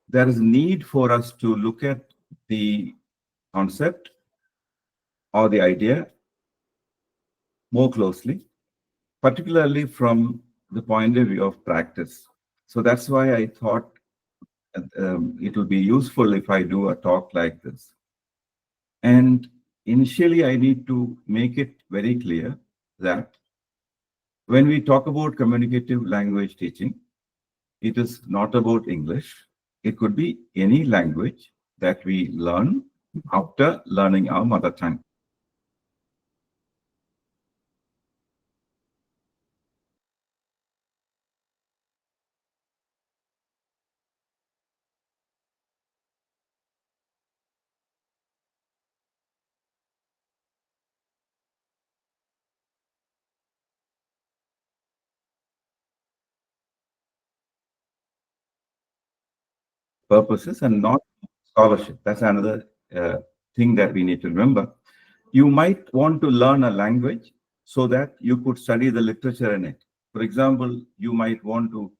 there is need for us to look at the concept or the idea more closely, particularly from the point of view of practice. So that's why I thought it will be useful if I do a talk like this. And initially, I need to make it very clear that when we talk about communicative language teaching, it is not about English. It could be any language that we learn after learning our mother tongue. Purposes and not scholarship. That's another thing that we need to remember. You might want to learn a language so that you could study the literature in it. For example, you might want to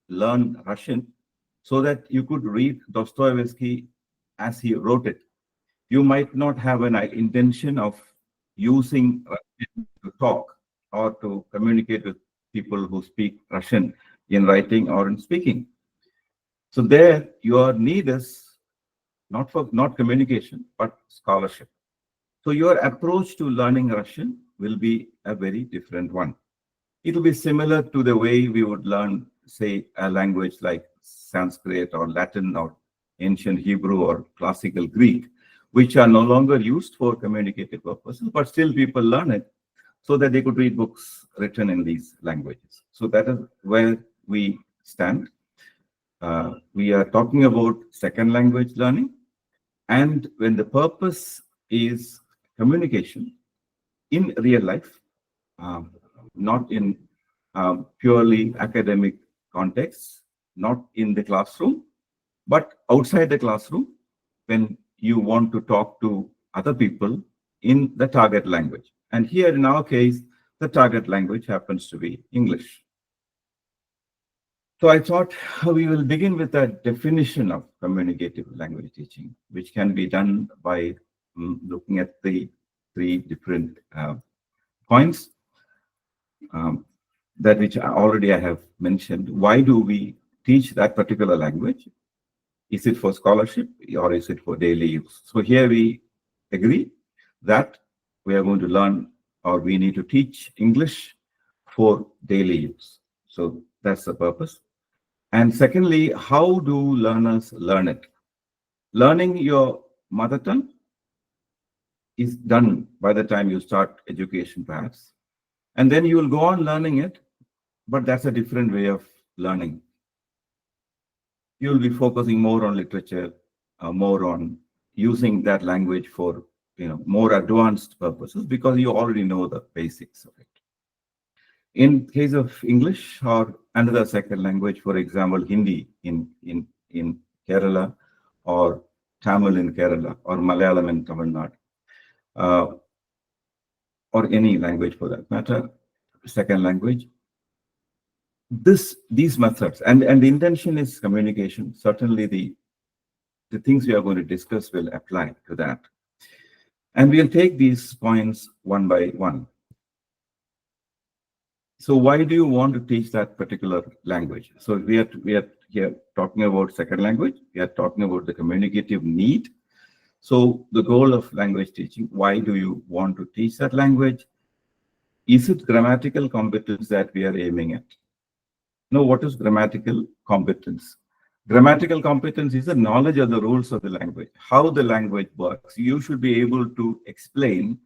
learn Russian so that you could read Dostoevsky as he wrote it. You might not have an intention of using Russian to talk or to communicate with people who speak Russian in writing or in speaking. So there, your need is not communication, but scholarship. So your approach to learning Russian will be a very different one. It will be similar to the way we would learn, say, a language like Sanskrit or Latin or ancient Hebrew or classical Greek, which are no longer used for communicative purposes, but still people learn it so that they could read books written in these languages. So that is where we stand. We are talking about second language learning. And when the purpose is communication in real life, not in purely academic contexts, not in the classroom, but outside the classroom, when you want to talk to other people in the target language. And here in our case, the target language happens to be English. So I thought we will begin with a definition of communicative language teaching, which can be done by looking at the three different points that which already I have mentioned. Why do we teach that particular language? Is it for scholarship or is it for daily use? So here we agree that we are going to learn or we need to teach English for daily use. So that's the purpose. And secondly, how do learners learn it? Learning your mother tongue is done by the time you start education, perhaps. And then you will go on learning it, but that's a different way of learning. You will be focusing more on literature, more on using that language for more advanced purposes because you already know the basics of it. In case of English or another second language, for example, Hindi in Kerala, or Tamil in Kerala, or Malayalam in Tamil Nadu, or any language for that matter, second language. These methods and the intention is communication. Certainly, the things we are going to discuss will apply to that, and we'll take these points one by one. So why do you want to teach that particular language? So we are here talking about second language. We are talking about the communicative need. So the goal of language teaching, why do you want to teach that language? Is it grammatical competence that we are aiming at? No, what is grammatical competence? Grammatical competence is the knowledge of the rules of the language, how the language works. You should be able to explain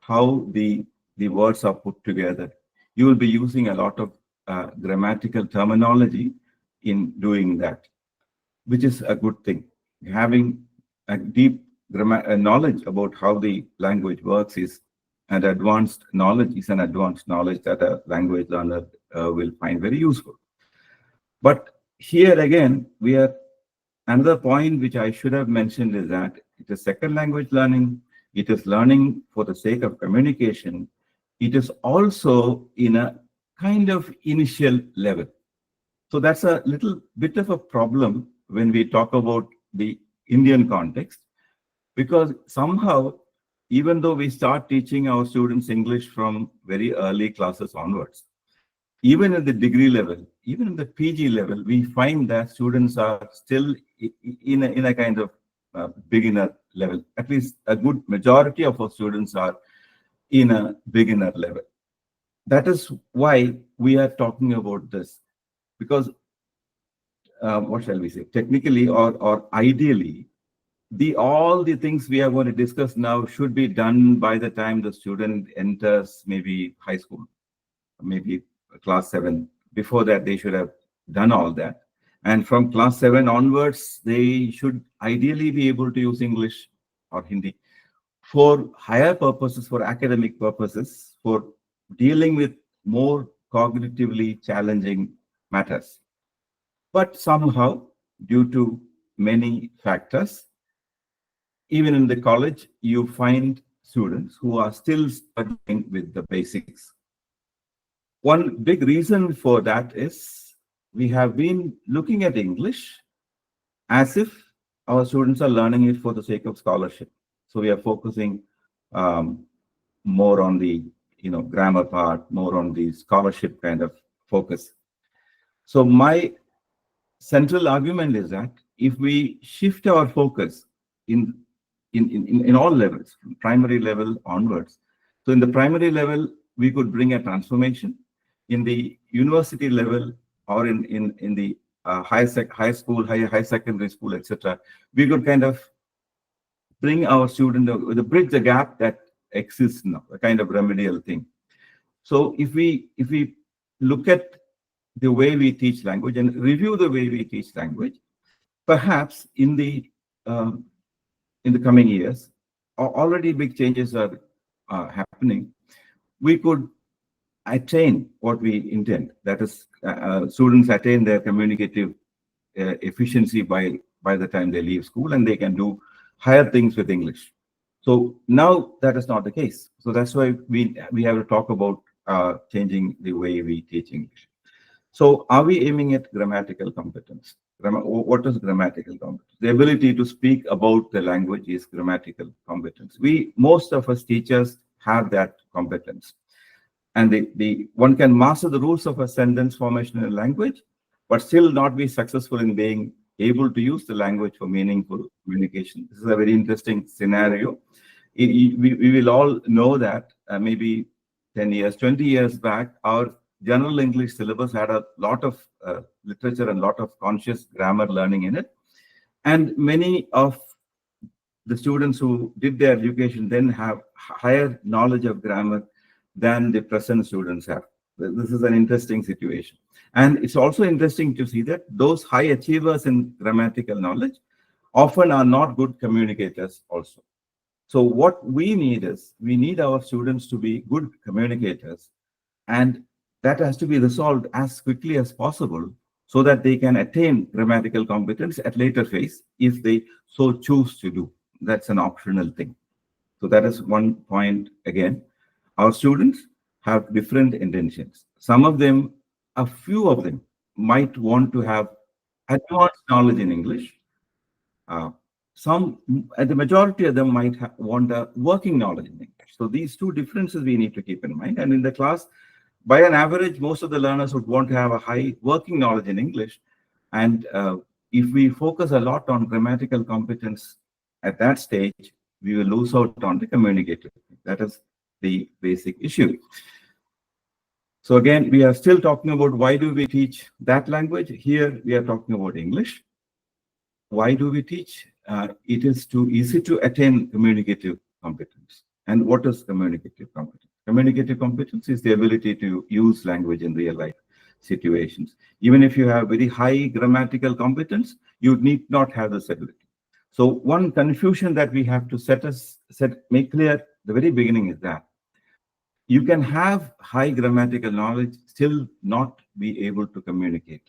how the words are put together. You will be using a lot of grammatical terminology in doing that, which is a good thing. Having a deep knowledge about how the language works is an advanced knowledge that a language learner will find very useful. But here again, another point which I should have mentioned is that it is second language learning. It is learning for the sake of communication. It is also in a kind of initial level. So that's a little bit of a problem when we talk about the Indian context, because somehow, even though we start teaching our students English from very early classes onwards, even at the degree level, even in the PG level, we find that students are still in a kind of beginner level. At least a good majority of our students are in a beginner level. That is why we are talking about this, because what shall we say, technically or ideally, all the things we are going to discuss now should be done by the time the student enters maybe high school, maybe class 7. Before that, they should have done all that. And from class 7 onwards, they should ideally be able to use English or Hindi for higher purposes, for academic purposes, for dealing with more cognitively challenging matters. But somehow, due to many factors, even in the college, you find students who are still struggling with the basics. One big reason for that is we have been looking at English as if our students are learning it for the sake of scholarship. So we are focusing um, more on the grammar part, more on the scholarship kind of focus. So my central argument is that if we shift our focus in all levels, from primary level onwards, so in the primary level, we could bring a transformation. In the university level or in the high school, high secondary school, etc., we could kind of bring our student to bridge the gap that exists now, a kind of remedial thing. So if we look at the way we teach language and review the way we teach language, perhaps in the coming years, already big changes are happening. We could attain what we intend. That is, students attain their communicative efficiency by the time they leave school, and they can do higher things with English. So now that is not the case. So that's why we have to talk about changing the way we teach English. So are we aiming at grammatical competence? What is grammatical competence? The ability to speak about the language is grammatical competence. Most of us teachers have that competence. And one can master the rules of a sentence formation in a language, but still not be successful in being able to use the language for meaningful communication. This is a very interesting scenario. We will all know that maybe 10 years, 20 years back, our general English syllabus had a lot of literature and a lot of conscious grammar learning in it. And many of the students who did their education then have higher knowledge of grammar than the present students have. This is an interesting situation. And it's also interesting to see that those high achievers in grammatical knowledge often are not good communicators also. So what we need is, we need our students to be good communicators, and that has to be resolved as quickly as possible so that they can attain grammatical competence at later phase if they so choose to do. That's an optional thing. So that is one point again. Our students have different intentions. Some of them, a few of them, might want to have advanced knowledge in English. The majority of them might want a working knowledge in English. So these two differences we need to keep in mind. And in the class, by an average, most of the learners would want to have a high working knowledge in English. And if we focus a lot on grammatical competence at that stage, we will lose out on the communicative. That is the basic issue. So again, we are still talking about why do we teach that language. Here we are talking about English. Why do we teach? It is too easy to attain communicative competence. And what is communicative competence? Communicative competence is the ability to use language in real life situations. Even if you have very high grammatical competence, you need not have this ability. So one confusion that we have to make clear at the very beginning is that you can have high grammatical knowledge, still not be able to communicate.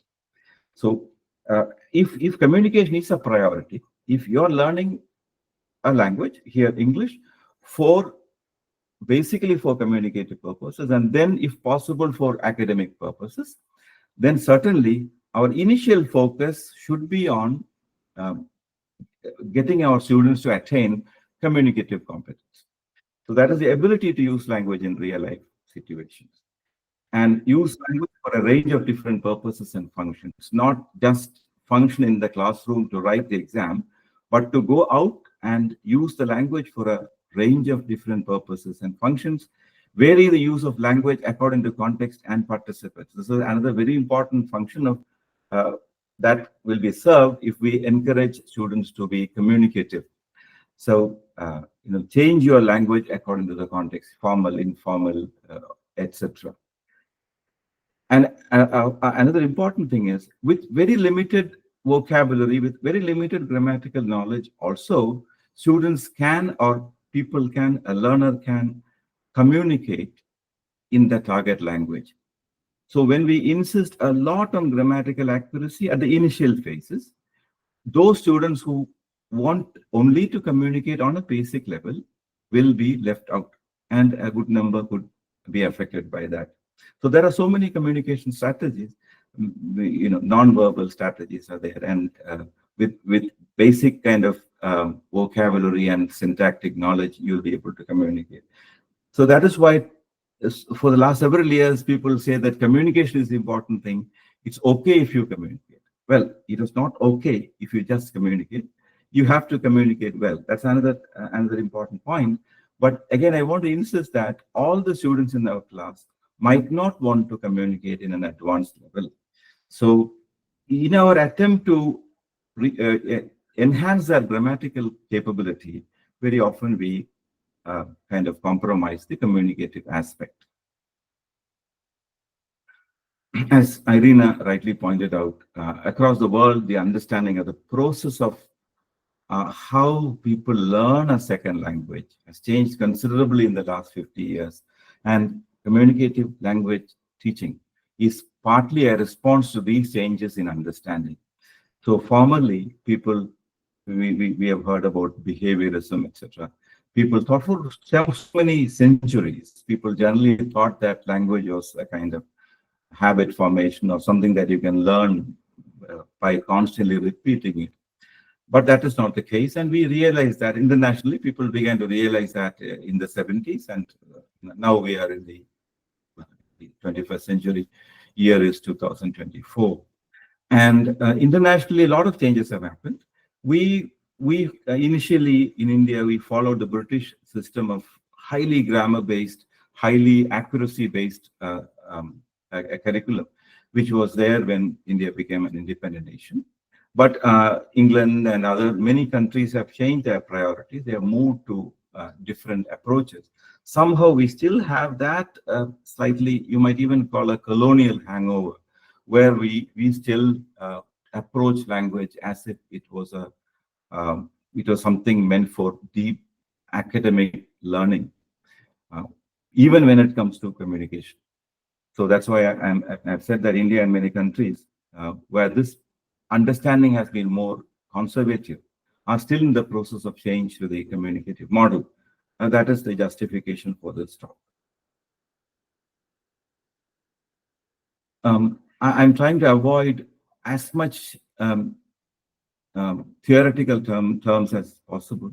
So if communication is a priority, if you're learning a language, here English, basically for communicative purposes, and then if possible for academic purposes, then certainly our initial focus should be on um, getting our students to attain communicative competence. So that is the ability to use language in real life situations and use language for a range of different purposes and functions, not just function in the classroom to write the exam, but to go out and use the language for a range of different purposes and functions. Vary the use of language according to context and participants. This is another very important function of uh, that will be served if we encourage students to be communicative. So, change your language according to the context, formal, informal, etc. And another important thing is, with very limited vocabulary, with very limited grammatical knowledge, also students can, or people can, a learner can communicate in the target language. So when we insist a lot on grammatical accuracy at the initial phases, those students who want only to communicate on a basic level will be left out, and a good number could be affected by that. So there are so many communication strategies, non-verbal strategies are there, and with basic kind of vocabulary and syntactic knowledge, you'll be able to communicate. So that is why for the last several years, people say that communication is the important thing. It's okay if you communicate. Well, it is not okay if you just communicate. You have to communicate well. That's another important point. But again, I want to insist that all the students in our class might not want to communicate in an advanced level. So in our attempt to enhance their grammatical capability, very often we kind of compromise the communicative aspect. As Irina rightly pointed out, across the world, the understanding of the process of how people learn a second language has changed considerably in the last 50 years. And communicative language teaching is partly a response to these changes in understanding. So formerly, we have heard about behaviorism, etc. People thought for so many centuries, people generally thought that language was a kind of habit formation or something that you can learn by constantly repeating it. But that is not the case. And we realized that internationally, people began to realize that in the 70s, and now we are in the 21st century. Year is 2024. And internationally, a lot of changes have happened. We initially in India, we followed the British system of highly grammar-based, highly accuracy-based a curriculum, which was there when India became an independent nation. But England and many countries have changed their priorities. They have moved to different approaches. Somehow we still have that slightly, you might even call a colonial hangover, where we still approach language as if it was something meant for deep academic learning, even when it comes to communication. So that's why I've said that India and many countries where this understanding has been more conservative are still in the process of change to the communicative model. And that is the justification for this talk. I'm trying to avoid as much theoretical terms as possible.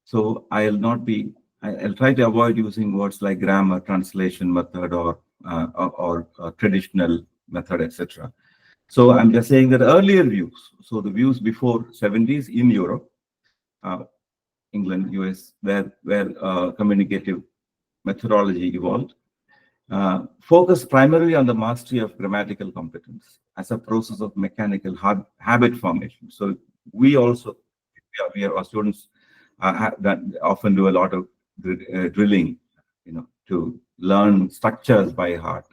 So I'll try to avoid using words like grammar, translation method, or traditional method, etc. So I'm just saying that earlier views, so the views before 70s in Europe, England, US, where communicative methodology evolved, focus primarily on the mastery of grammatical competence as a process of mechanical habit formation. So we also, our students that often do a lot of drilling, to learn structures by heart.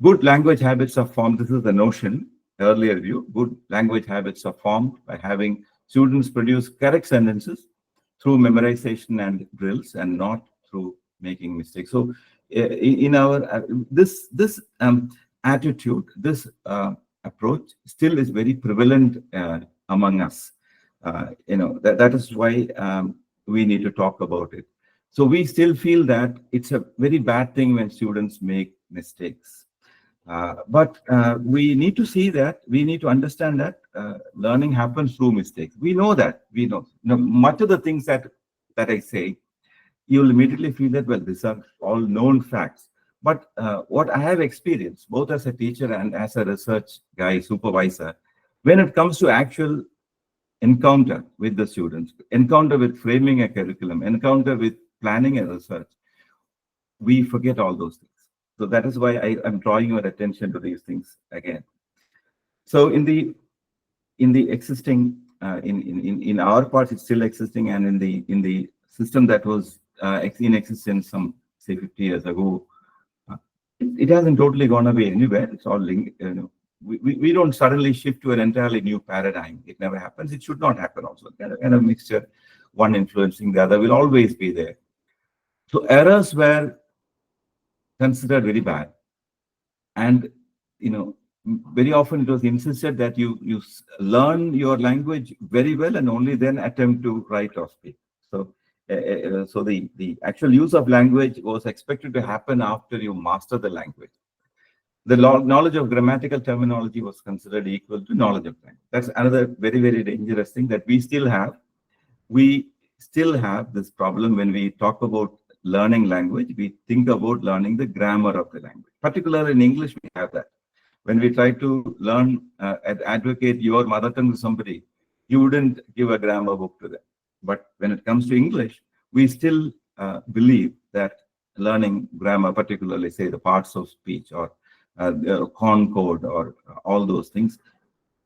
Good language habits are formed. This is the notion, earlier view. Good language habits are formed by having students produce correct sentences through memorization and drills, and not through making mistakes. So in our this attitude, this approach still is very prevalent among us. That is why we need to talk about it. So we still feel that it's a very bad thing when students make mistakes. But we need to see that, we need to understand that learning happens through mistakes. We know that. We know. Much of the things that I say, you'll immediately feel that, well, these are all known facts. But what I have experienced, both as a teacher and as a research guy, supervisor, when it comes to actual encounter with the students, encounter with framing a curriculum, encounter with planning a research, we forget all those things. So that is why I'm drawing your attention to these things again. So in the existing in our part, it's still existing, and in the system that was in existence some say 50 years ago, it hasn't totally gone away anywhere. It's all linked. We don't suddenly shift to an entirely new paradigm. It never happens. It should not happen also. Kind of mixture, one influencing the other, will always be there. So errors were considered very bad, and very often it was insisted that you learn your language very well and only then attempt to write or speak. So so the actual use of language was expected to happen after you master the language. The knowledge of grammatical terminology was considered equal to knowledge of language. That's another very, very dangerous thing that we still have. We still have this problem when we talk about learning language. We think about learning the grammar of the language. Particularly in English, we have that. When we try to learn and advocate your mother tongue to somebody, you wouldn't give a grammar book to them. But when it comes to English, we still believe that learning grammar, particularly say the parts of speech or concord or all those things,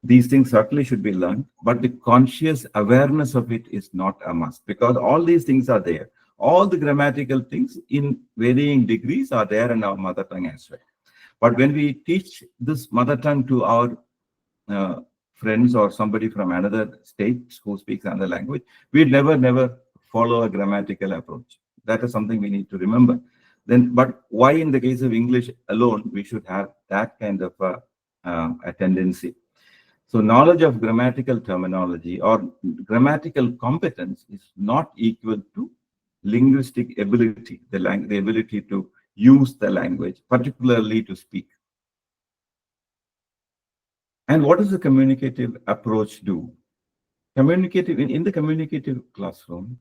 these things certainly should be learned, but the conscious awareness of it is not a must, because all these things are there. All the grammatical things in varying degrees are there in our mother tongue as well. But when we teach this mother tongue to our friends or somebody from another state who speaks another language, we never follow a grammatical approach. That is something we need to remember. But why in the case of English alone, we should have that kind of a tendency? So knowledge of grammatical terminology or grammatical competence is not equal to linguistic ability, the ability to use the language, particularly to speak. And what does the communicative approach do? Communicative in the communicative classroom,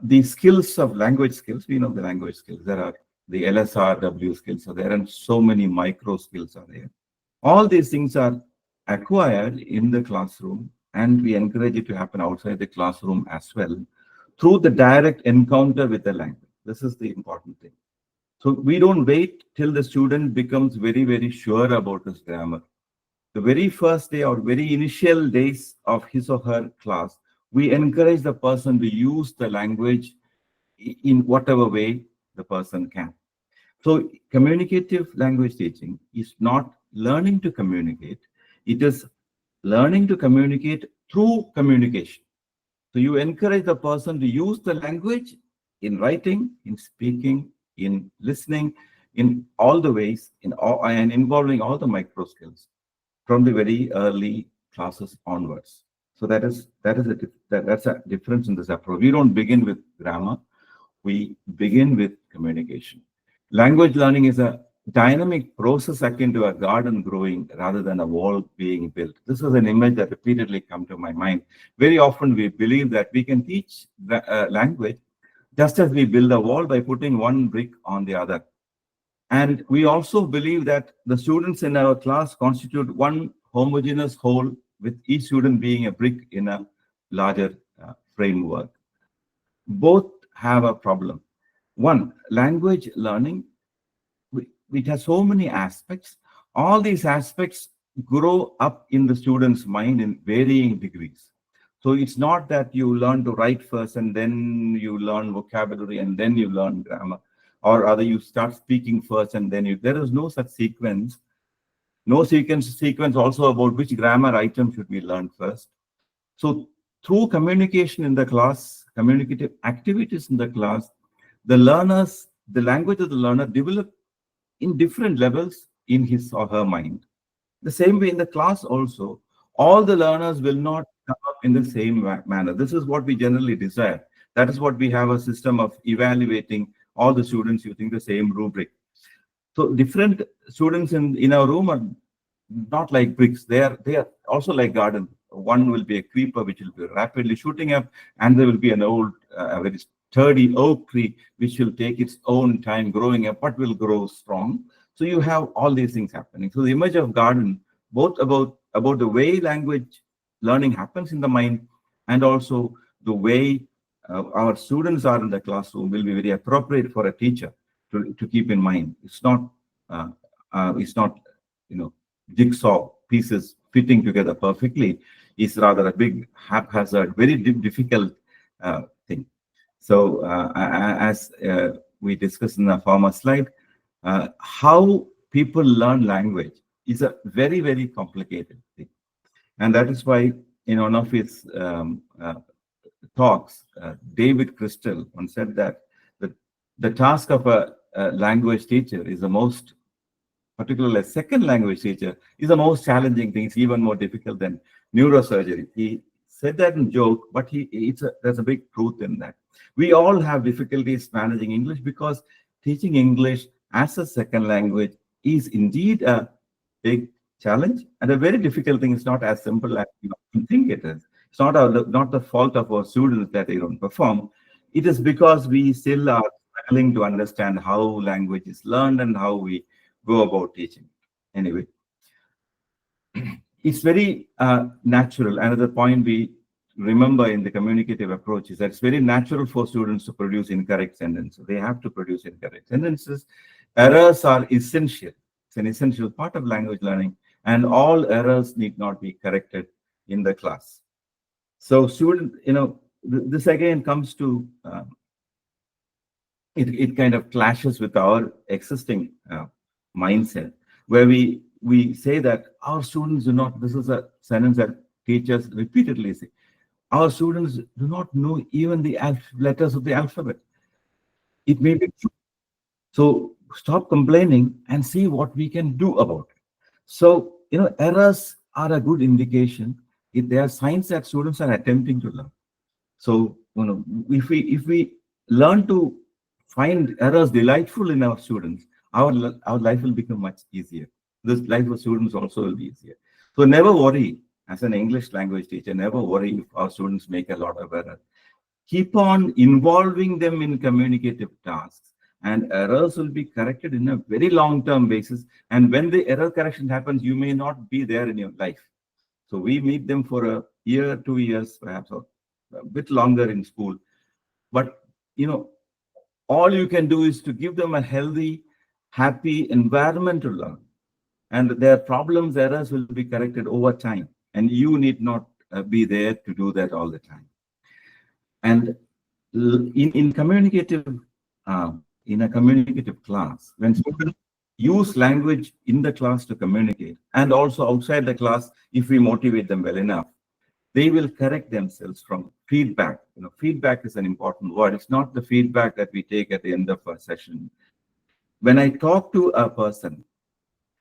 the skills of language skills, we know the language skills. There are the LSRW skills are there, and so many micro skills are there. All these things are acquired in the classroom, and we encourage it to happen outside the classroom as well, through the direct encounter with the language. This is the important thing. So we don't wait till the student becomes very, very sure about his grammar. The very first day or very initial days of his or her class, we encourage the person to use the language in whatever way the person can. So communicative language teaching is not learning to communicate. It is learning to communicate through communication. So you encourage the person to use the language in writing, in speaking, in listening, in all the ways, and involving all the micro skills from the very early classes onwards. So that's a difference in this approach. We don't begin with grammar. We begin with communication. Language learning is a dynamic process akin to a garden growing rather than a wall being built. This is an image that repeatedly comes to my mind. Very often we believe that we can teach language just as we build a wall by putting one brick on the other. And we also believe that the students in our class constitute one homogeneous whole, with each student being a brick in a larger framework. Both have a problem. One, language learning, it has so many aspects. All these aspects grow up in the student's mind in varying degrees. So it's not that you learn to write first and then you learn vocabulary and then you learn grammar, or rather you start speaking first and then there is no such sequence. No sequence also about which grammar item should be learned first. So through communication in the class, communicative activities in the class, the language of the learner develop in different levels in his or her mind. The same way in the class also, all the learners will not come up in the same manner. This is what we generally desire. That is what we have a system of evaluating all the students using the same rubric. So different students in our room are not like bricks. They are also like garden. One will be a creeper which will be rapidly shooting up, and there will be an old, very sturdy oak tree which will take its own time growing up, but will grow strong. So you have all these things happening. So the image of garden, both about the way language learning happens in the mind, and also the way our students are in the classroom, will be very appropriate for a teacher to keep in mind. It's not jigsaw pieces fitting together perfectly. Is rather a big haphazard, very difficult thing. So as we discussed in the former slide, how people learn language is a very, very complicated thing. And that is why in one of his talks, David Crystal once said that the task of a language teacher is the most, particularly a second language teacher, is the most challenging thing. It's even more difficult than neurosurgery. He said that in joke, but there's a big truth in that. We all have difficulties managing English because teaching English as a second language is indeed a big challenge and a very difficult thing. It's not as simple as you think it is. It's not the fault of our students that they don't perform. It is because we still are struggling to understand how language is learned and how we go about teaching. Anyway, it's very natural. Another point we remember in the communicative approach is that it's very natural for students to produce incorrect sentences. They have to produce incorrect sentences. Errors are essential. It's an essential part of language learning, and all errors need not be corrected in the class. So this again comes to it kind of clashes with our existing mindset, where we say that our students do not, this is a sentence that teachers repeatedly say, our students do not know even the letters of the alphabet. It may be true. So stop complaining and see what we can do about it. So, errors are a good indication. If there are signs that students are attempting to learn. So, if we learn to find errors delightful in our students, our life will become much easier. This life of students also will be easier. So never worry, as an English language teacher, never worry if our students make a lot of errors. Keep on involving them in communicative tasks, and errors will be corrected in a very long-term basis. And when the error correction happens, you may not be there in your life. So we meet them for a year, 2 years, perhaps, or a bit longer in school. But, all you can do is to give them a healthy, happy environment to learn. And their problems, errors will be corrected over time. And you need not be there to do that all the time. And in a communicative class, when students use language in the class to communicate, and also outside the class, if we motivate them well enough, they will correct themselves from feedback. Feedback is an important word. It's not the feedback that we take at the end of a session. When I talk to a person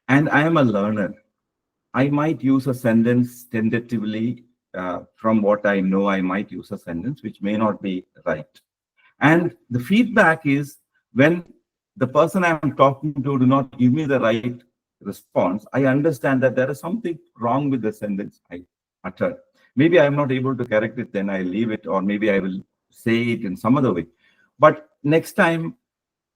and I am a learner, I might use a sentence tentatively. From what I know, I might use a sentence which may not be right. And the feedback is when the person I'm talking to do not give me the right response, I understand that there is something wrong with the sentence I uttered. Maybe I'm not able to correct it, then I leave it, or maybe I will say it in some other way. But next time,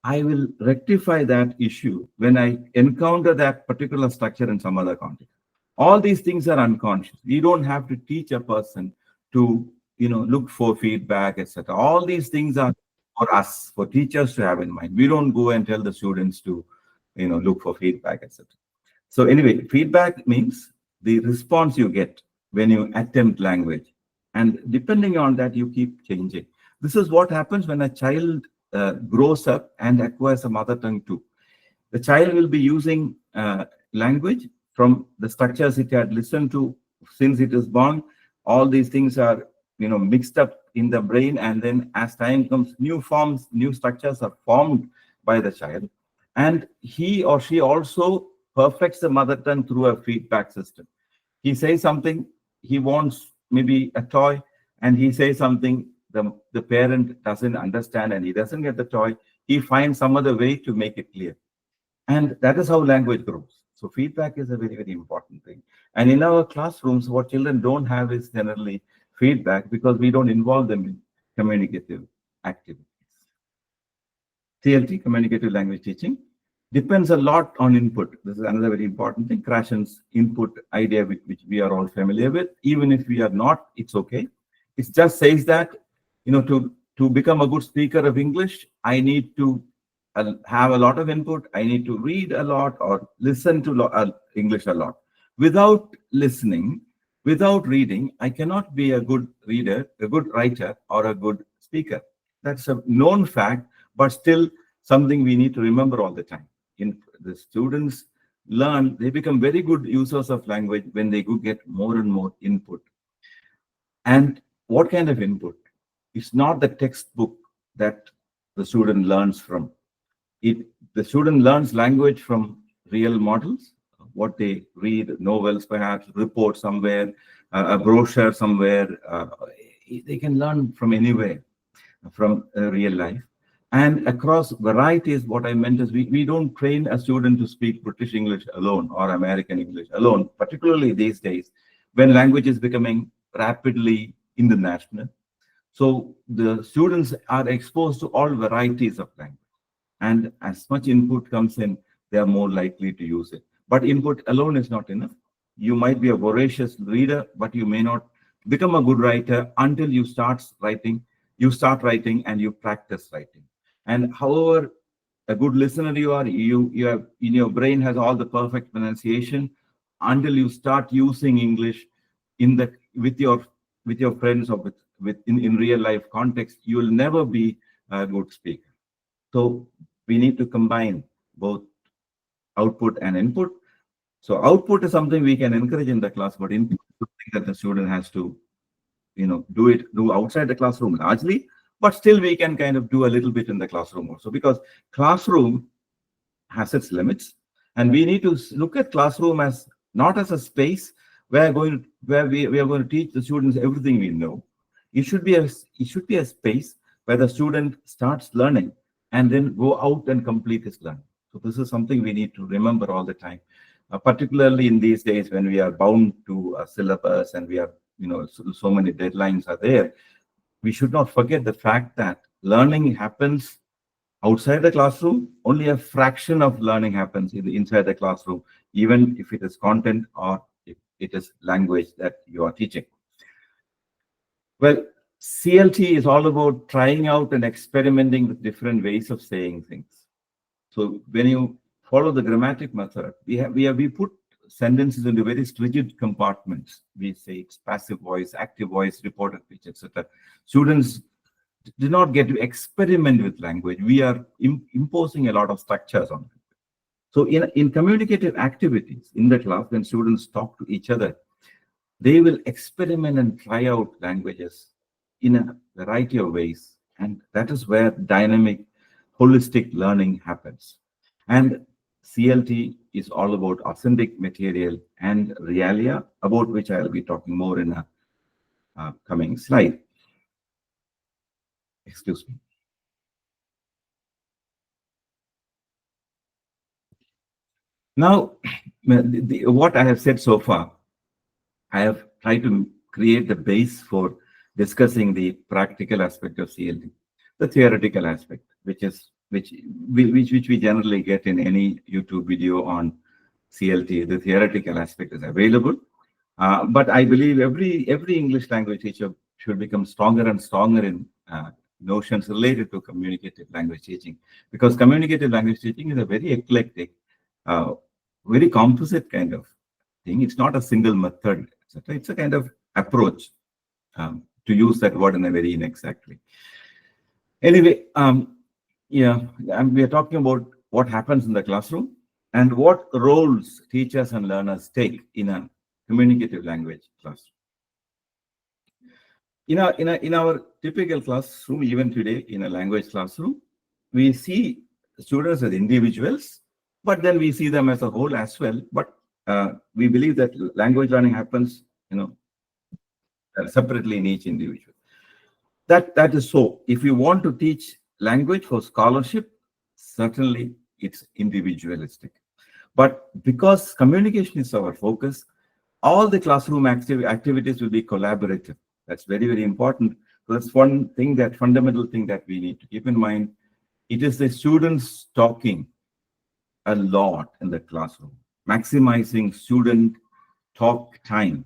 I will rectify that issue when I encounter that particular structure in some other context. All these things are unconscious. We don't have to teach a person to, look for feedback, etc. All these things are for us, for teachers to have in mind. We don't go and tell the students to, look for feedback, etc. So anyway, feedback means the response you get when you attempt language. And depending on that, you keep changing. This is what happens when a child grows up and acquires a mother tongue too. The child will be using language from the structures it had listened to since it is born. All these things are, mixed up in the brain, and then as time comes, new forms, new structures are formed by the child, and he or she also perfects the mother tongue through a feedback system. He says something, he wants maybe a toy, and he says something the parent doesn't understand, and he doesn't get the toy. He finds some other way to make it clear. And that is how language grows. So feedback is a very, very important thing. And in our classrooms, what children don't have is generally feedback because we don't involve them in communicative activities. CLT, Communicative Language Teaching, depends a lot on input. This is another very important thing. Krashen's input idea, which we are all familiar with. Even if we are not, it's okay. It just says that, to become a good speaker of English, I need to have a lot of input. I need to read a lot or listen to English a lot. Without listening, without reading, I cannot be a good reader, a good writer, or a good speaker. That's a known fact, but still something we need to remember all the time. The students learn, they become very good users of language when they get more and more input. And what kind of input? It's not the textbook that the student learns from. The student learns language from real models, what they read, novels perhaps, report somewhere, a brochure somewhere. They can learn from anywhere, from real life. And across varieties, what I meant is we don't train a student to speak British English alone or American English alone, particularly these days when language is becoming rapidly international. So the students are exposed to all varieties of language. And as much input comes in, they are more likely to use it. But input alone is not enough. You might be a voracious reader, but you may not become a good writer until you start writing. You start writing and you practice writing. And however a good listener you are, you have in your brain has all the perfect pronunciation until you start using English in the with your friends or in real life context, you will never be a good speaker. So we need to combine both output and input. So output is something we can encourage in the class, but input is something that the student has to, do outside the classroom largely, but still we can kind of do a little bit in the classroom also, because classroom has its limits, and we need to look at classroom as not as a space where we are going to teach the students everything we know. It should be a space where the student starts learning and then go out and complete his learning. So this is something we need to remember all the time, particularly in these days when we are bound to a syllabus and we are, so many deadlines are there. We should not forget the fact that learning happens outside the classroom. Only a fraction of learning happens inside the classroom, even if it is content or if it is language that you are teaching. Well, CLT is all about trying out and experimenting with different ways of saying things. So when you follow the grammatic method, we put sentences into very rigid compartments. We say it's passive voice, active voice, reported speech, etc. Students do not get to experiment with language. We are imposing a lot of structures on them. So in communicative activities in the class, when students talk to each other, they will experiment and try out languages in a variety of ways. And that is where dynamic, holistic learning happens. And CLT is all about authentic material and realia, about which I'll be talking more in a coming slide. Excuse me. Now, what I have said so far, I have tried to create the base for discussing the practical aspect of CLT, the theoretical aspect, which we generally get in any YouTube video on CLT. The theoretical aspect is available, but I believe every English language teacher should become stronger and stronger in notions related to communicative language teaching, because communicative language teaching is a very eclectic, very composite kind of thing. It's not a single method, etc. It's a kind of approach, to use that word in a very inexact way. Anyway, we are talking about what happens in the classroom and what roles teachers and learners take in a communicative language classroom. In our typical classroom, even today in a language classroom, we see students as individuals, but then we see them as a whole as well. But we believe that language learning happens, separately in each individual. That is so. If you want to teach language for scholarship, certainly it's individualistic. But because communication is our focus, all the classroom activities will be collaborative. That's very, very important. So that's one thing, that fundamental thing that we need to keep in mind. It is the students talking a lot in the classroom. Maximizing student talk time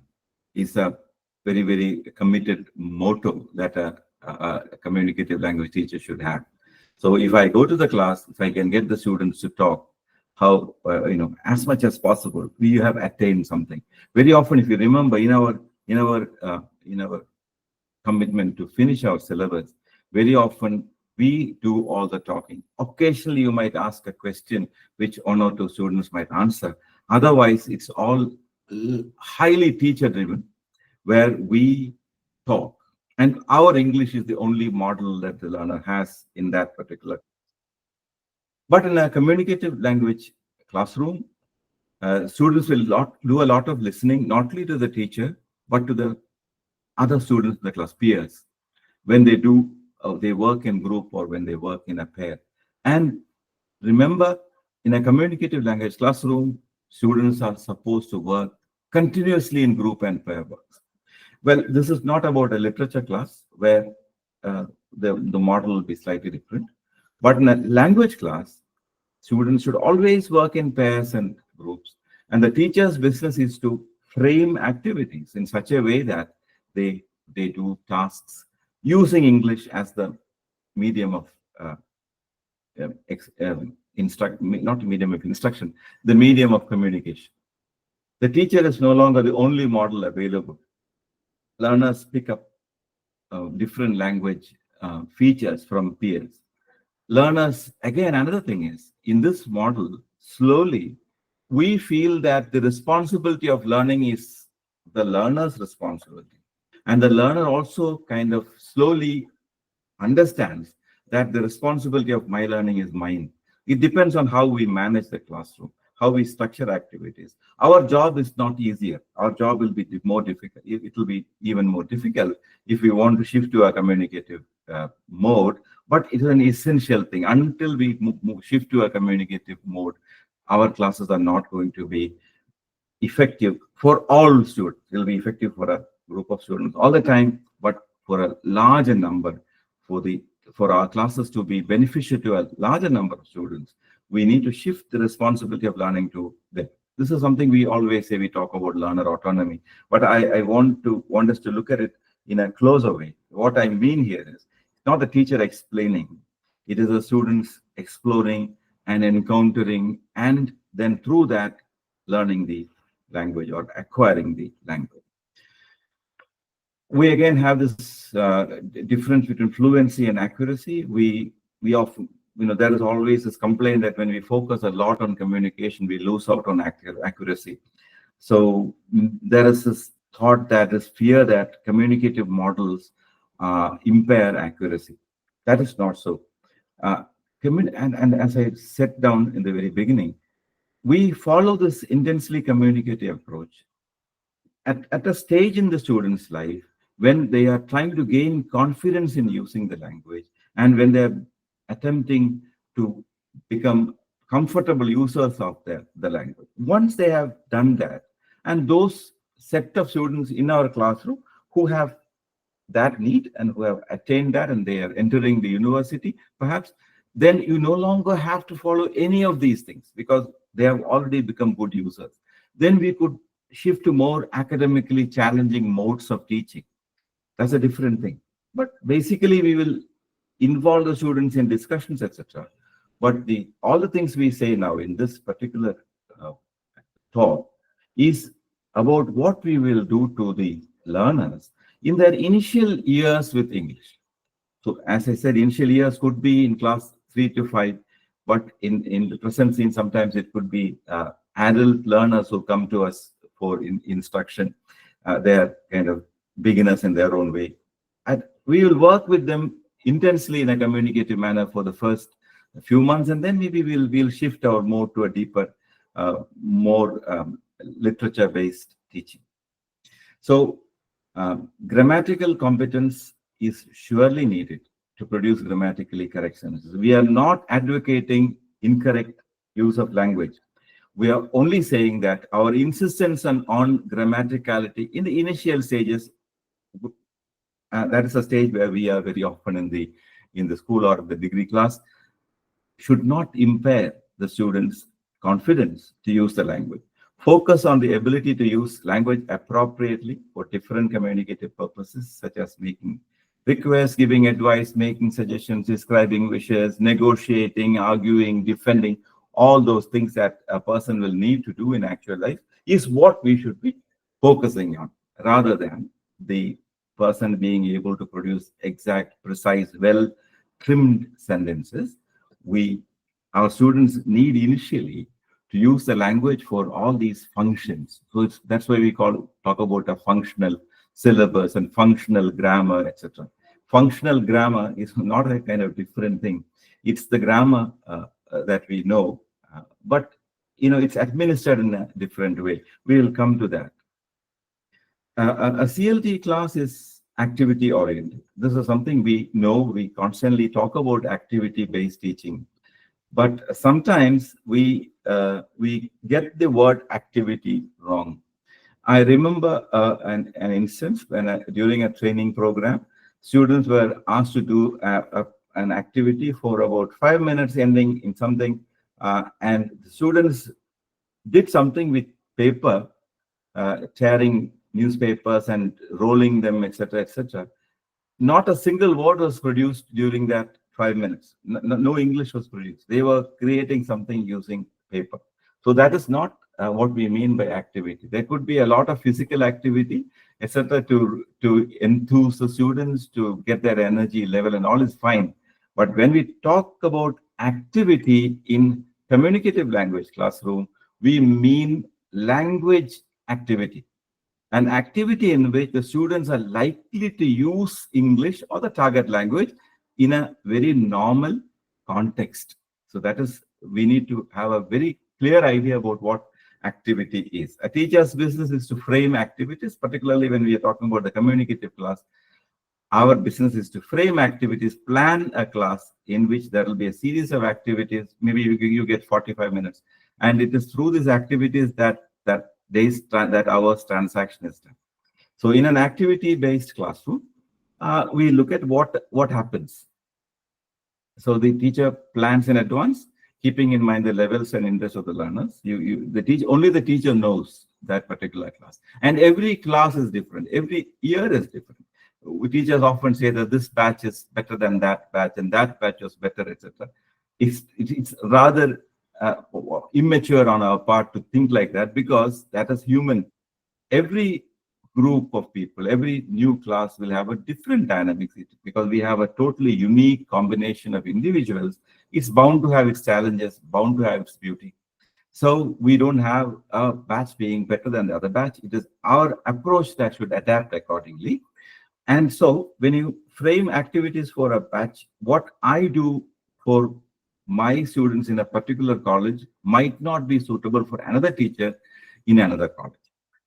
is a very, very committed motto that a communicative language teacher should have. So if I go to the class, if I can get the students to talk, how as much as possible, we have attained something. Very often, if you remember, in our commitment to finish our syllabus, very often we do all the talking. Occasionally, you might ask a question which one or two students might answer. Otherwise, it's all highly teacher driven, where we talk. And our English is the only model that the learner has in that particular. But in a communicative language classroom, students will do a lot of listening, not only to the teacher, but to the other students in the class, peers, when they work in group or when they work in a pair. And remember, in a communicative language classroom, students are supposed to work continuously in group and pair works. Well, this is not about a literature class where the model will be slightly different. But in a language class, students should always work in pairs and groups. And the teacher's business is to frame activities in such a way that they do tasks using English as the medium of not medium of instruction, the medium of communication. The teacher is no longer the only model available. Learners pick up different language features from peers. Learners, again, another thing is, in this model, slowly, we feel that the responsibility of learning is the learner's responsibility. And the learner also kind of slowly understands that the responsibility of my learning is mine. It depends on how we manage the classroom, how we structure activities. Our job is not easier. Our job will be more difficult. It will be even more difficult if we want to shift to a communicative mode, but it is an essential thing. Until we shift to a communicative mode, our classes are not going to be effective for all students. It will be effective for a group of students all the time, but for a larger number, for our classes to be beneficial to a larger number of students, we need to shift the responsibility of learning to them. This is something we always say. We talk about learner autonomy, but I want us to look at it in a closer way. What I mean here is not the teacher explaining; it is the students exploring and encountering, and then through that, learning the language or acquiring the language. We again have this difference between fluency and accuracy. We often, there is always this complaint that when we focus a lot on communication, we lose out on accuracy. So there is this thought, that is fear, that communicative models impair accuracy. That is not so. And as I set down in the very beginning, we follow this intensely communicative approach at a stage in the student's life when they are trying to gain confidence in using the language, and when they're attempting to become comfortable users of the language. Once they have done that, and those set of students in our classroom who have that need and who have attained that, and they are entering the university, perhaps, then you no longer have to follow any of these things because they have already become good users. Then we could shift to more academically challenging modes of teaching. That's a different thing. But basically, we will involve the students in discussions, etc. But all the things we say now in this particular talk is about what we will do to the learners in their initial years with English. So as I said, initial years could be in class 3 to 5, but in the present scene, sometimes it could be adult learners who come to us for instruction. They're kind of beginners in their own way. And we will work with them intensely in a communicative manner for the first few months, and then maybe we'll shift our mode to a deeper, more literature-based teaching. So grammatical competence is surely needed to produce grammatically correct sentences. We are not advocating incorrect use of language. We are only saying that our insistence on grammaticality in the initial stages, that is a stage where we are very often in the school or the degree class, should not impair the students' confidence to use the language. Focus on the ability to use language appropriately for different communicative purposes, such as making requests, giving advice, making suggestions, describing wishes, negotiating, arguing, defending. All those things that a person will need to do in actual life is what we should be focusing on, rather than the person being able to produce exact, precise, well trimmed sentences. We, our students need initially to use the language for all these functions. So that's why we talk about a functional syllabus and functional grammar, etc. Functional grammar is not a kind of different thing. It's the grammar that we know, but it's administered in a different way. We will come to that. A CLT class is activity oriented. This is something we know. We constantly talk about activity-based teaching, but sometimes we get the word activity wrong. I remember an instance when during a training program, students were asked to do an activity for about 5 minutes, ending in something, and the students did something with paper, tearing newspapers and rolling them, etc., etc. Not a single word was produced during that 5 minutes. No English was produced. They were creating something using paper. So that is not what we mean by activity. There could be a lot of physical activity, etc., to enthuse the students, to get their energy level, and all is fine. But when we talk about activity in communicative language classroom, we mean language activity, an activity in which the students are likely to use English or the target language in a very normal context. So that is, we need to have a very clear idea about what activity is. A teacher's business is to frame activities, particularly when we are talking about the communicative class. Our business is to frame activities, plan a class in which there will be a series of activities. Maybe you get 45 minutes. And it is through these activities that hour's transaction is done. So in an activity-based classroom, we look at what happens. So the teacher plans in advance, keeping in mind the levels and interests of the learners. Only the teacher knows that particular class. And every class is different. Every year is different. Teachers often say that this batch is better than that batch, and that batch was better, etc. It's rather immature on our part to think like that, because that is human. Every group of people, every new class will have a different dynamics, because we have a totally unique combination of individuals. It's bound to have its challenges, bound to have its beauty. So we don't have a batch being better than the other batch. It is our approach that should adapt accordingly. And so when you frame activities for a batch, what I do for my students in a particular college might not be suitable for another teacher in another college.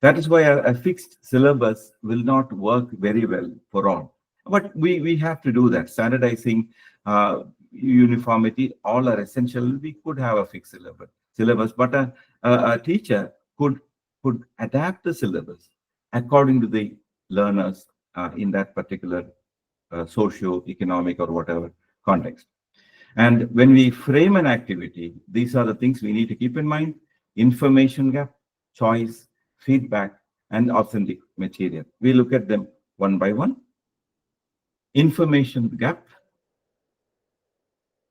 That is why a fixed syllabus will not work very well for all. But we have to do that. Standardizing, uniformity, all are essential. We could have a fixed syllabus, but a teacher could adapt the syllabus according to the learners in that particular socio-economic or whatever context. And when we frame an activity, these are the things we need to keep in mind: information gap, choice, feedback, and authentic material. We look at them one by one. Information gap.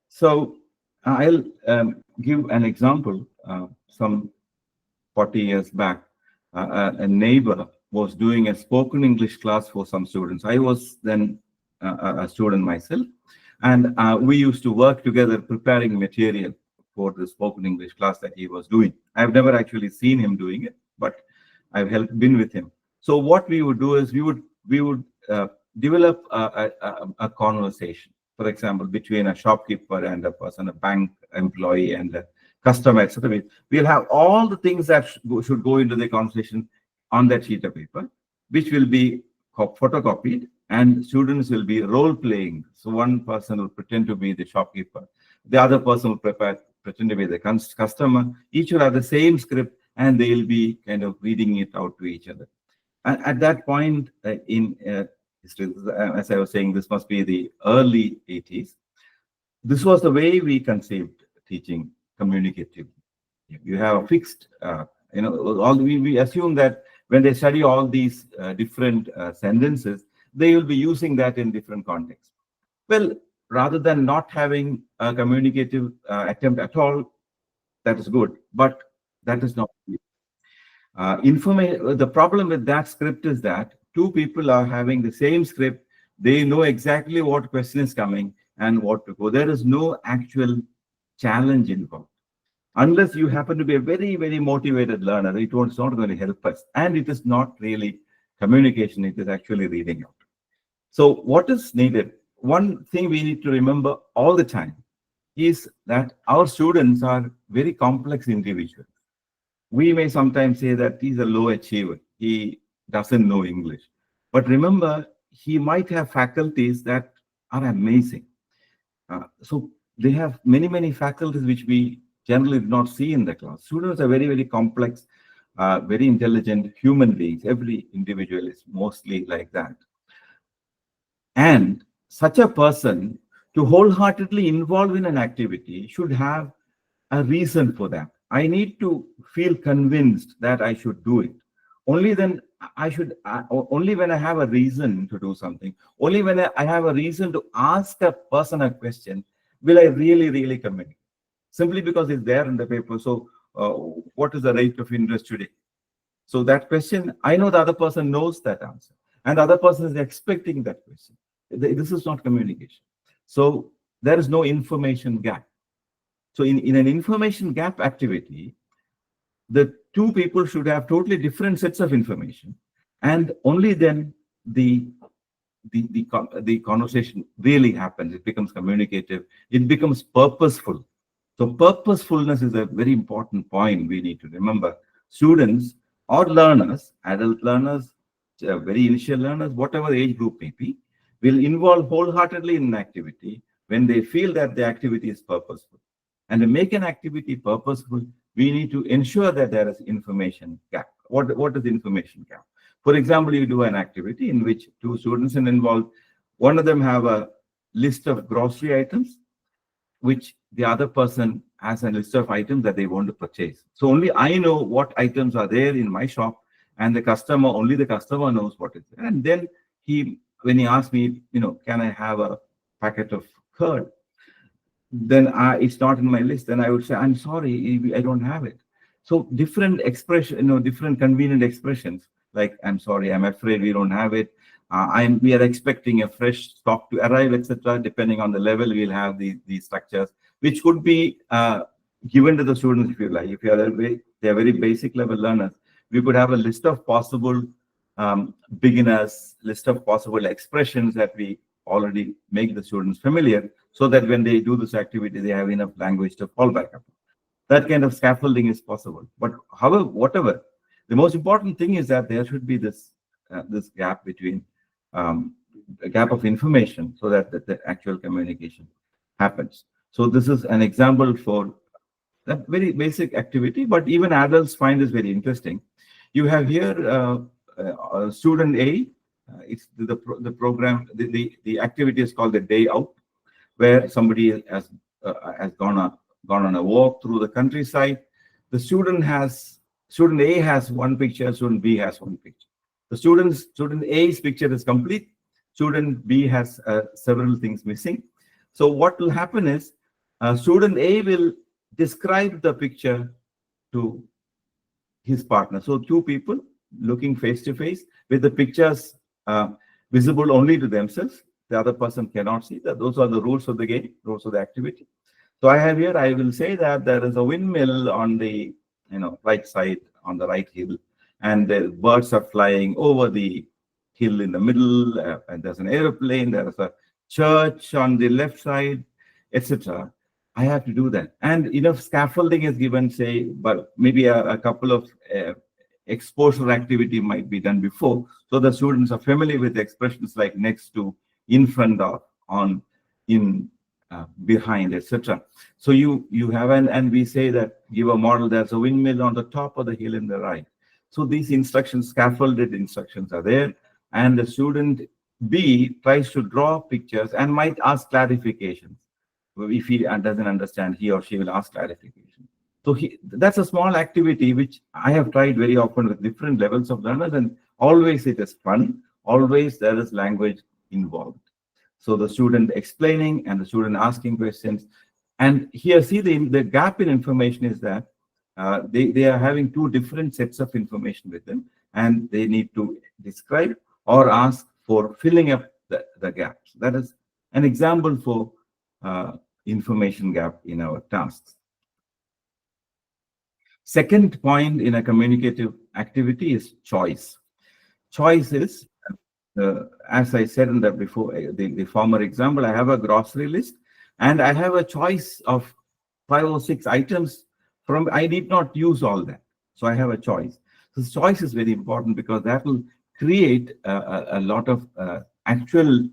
So I'll give an example. Some 40 years back, a neighbor was doing a spoken English class for some students. I was then a student myself, and we used to work together preparing material for the spoken English class that he was doing. I've never actually seen him doing it, but I've been with him. So what we would do is we would develop a conversation, for example, between a shopkeeper and a person, a bank employee and a customer, etc. We'll have all the things that should go into the conversation on that sheet of paper, which will be photocopied, and students will be role playing. So one person will pretend to be the shopkeeper, the other person will pretend to be the customer. Each will have the same script, and they'll be kind of reading it out to each other. And at that point in history, as I was saying, this must be the early 80s. This was the way we conceived teaching communicative. You have a fixed, all we assume that when they study all these different sentences, they will be using that in different contexts. Well, rather than not having a communicative attempt at all, that is good, but that is not. The problem with that script is that two people are having the same script. They know exactly what question is coming and what to go. There is no actual challenge involved. Unless you happen to be a very, very motivated learner, it's not going to help us. And it is not really communication, it is actually reading out. So what is needed? One thing we need to remember all the time is that our students are very complex individuals. We may sometimes say that he's a low achiever. He doesn't know English. But remember, he might have faculties that are amazing. So they have many, many faculties which we generally do not see in the class. Students are very, very complex, very intelligent human beings. Every individual is mostly like that. And such a person to wholeheartedly involve in an activity should have a reason for that. I need to feel convinced that I should do it. Only then only when I have a reason to do something, only when I have a reason to ask a person a question, will I really, really commit. Simply because it's there in the paper. So what is the rate of interest today? So that question, I know the other person knows that answer. And the other person is expecting that question. This is not communication. So there is no information gap. So in an information gap activity, the two people should have totally different sets of information, and only then the conversation really happens. It becomes communicative. It becomes purposeful. So purposefulness is a very important point we need to remember. Students or learners, adult learners, very initial learners, whatever age group may be, will involve wholeheartedly in an activity when they feel that the activity is purposeful. And to make an activity purposeful, we need to ensure that there is information gap. What is information gap? For example, you do an activity in which two students are involved. One of them have a list of grocery items, which the other person has a list of items that they want to purchase. So only I know what items are there in my shop, and only the customer knows what is there. And then when he asks me, can I have a packet of curd? Then it's not in my list. Then I would say, I'm sorry, I don't have it. So different expression, different convenient expressions like, I'm sorry, I'm afraid we don't have it. We are expecting a fresh stock to arrive, etc. Depending on the level, we'll have these structures, which could be given to the students if you like. If they're very basic level learners, we could have a list of possible beginners, list of possible expressions that we already make the students familiar, so that when they do this activity, they have enough language to fall back upon. That kind of scaffolding is possible. But however, whatever, the most important thing is that there should be this gap between a gap of information, so that the actual communication happens. So this is an example for that very basic activity, but even adults find this very interesting. You have here student A. It's the program. The activity is called the day out, where somebody has gone on a walk through the countryside. The student A has one picture, student B has one picture. The student A's picture is complete. Student B has several things missing. So what will happen is student A will describe the picture to his partner. So two people looking face to face with the pictures visible only to themselves. The other person cannot see that. Those are the rules of the game, rules of the activity. So I will say that there is a windmill on the right side, on the right hill, and the birds are flying over the hill in the middle, and there's an airplane, there is a church on the left side, etc. I have to do that. And enough scaffolding is given, say, but maybe a couple of exposure activity might be done before, so the students are familiar with expressions like next to, in front of, on, in, behind, etc. So you have and we say that give a model. There's a windmill on the top of the hill in the right. So these instructions, scaffolded instructions, are there, and the student B tries to draw pictures and might ask clarifications. If he doesn't understand, he or she will ask clarification. So that's a small activity which I have tried very often with different levels of learners, and always it is fun. Always there is language involved. So the student explaining and the student asking questions. And here, see the gap in information is that they are having two different sets of information with them, and they need to describe or ask for filling up the gaps. That is an example for information gap in our tasks. Second point in a communicative activity is choice. Choice is, as I said in the before the former example, I have a grocery list and I have a choice of 5 or 6 items from. I need not use all that, so I have a choice. So choice is very important because that will create a lot of actual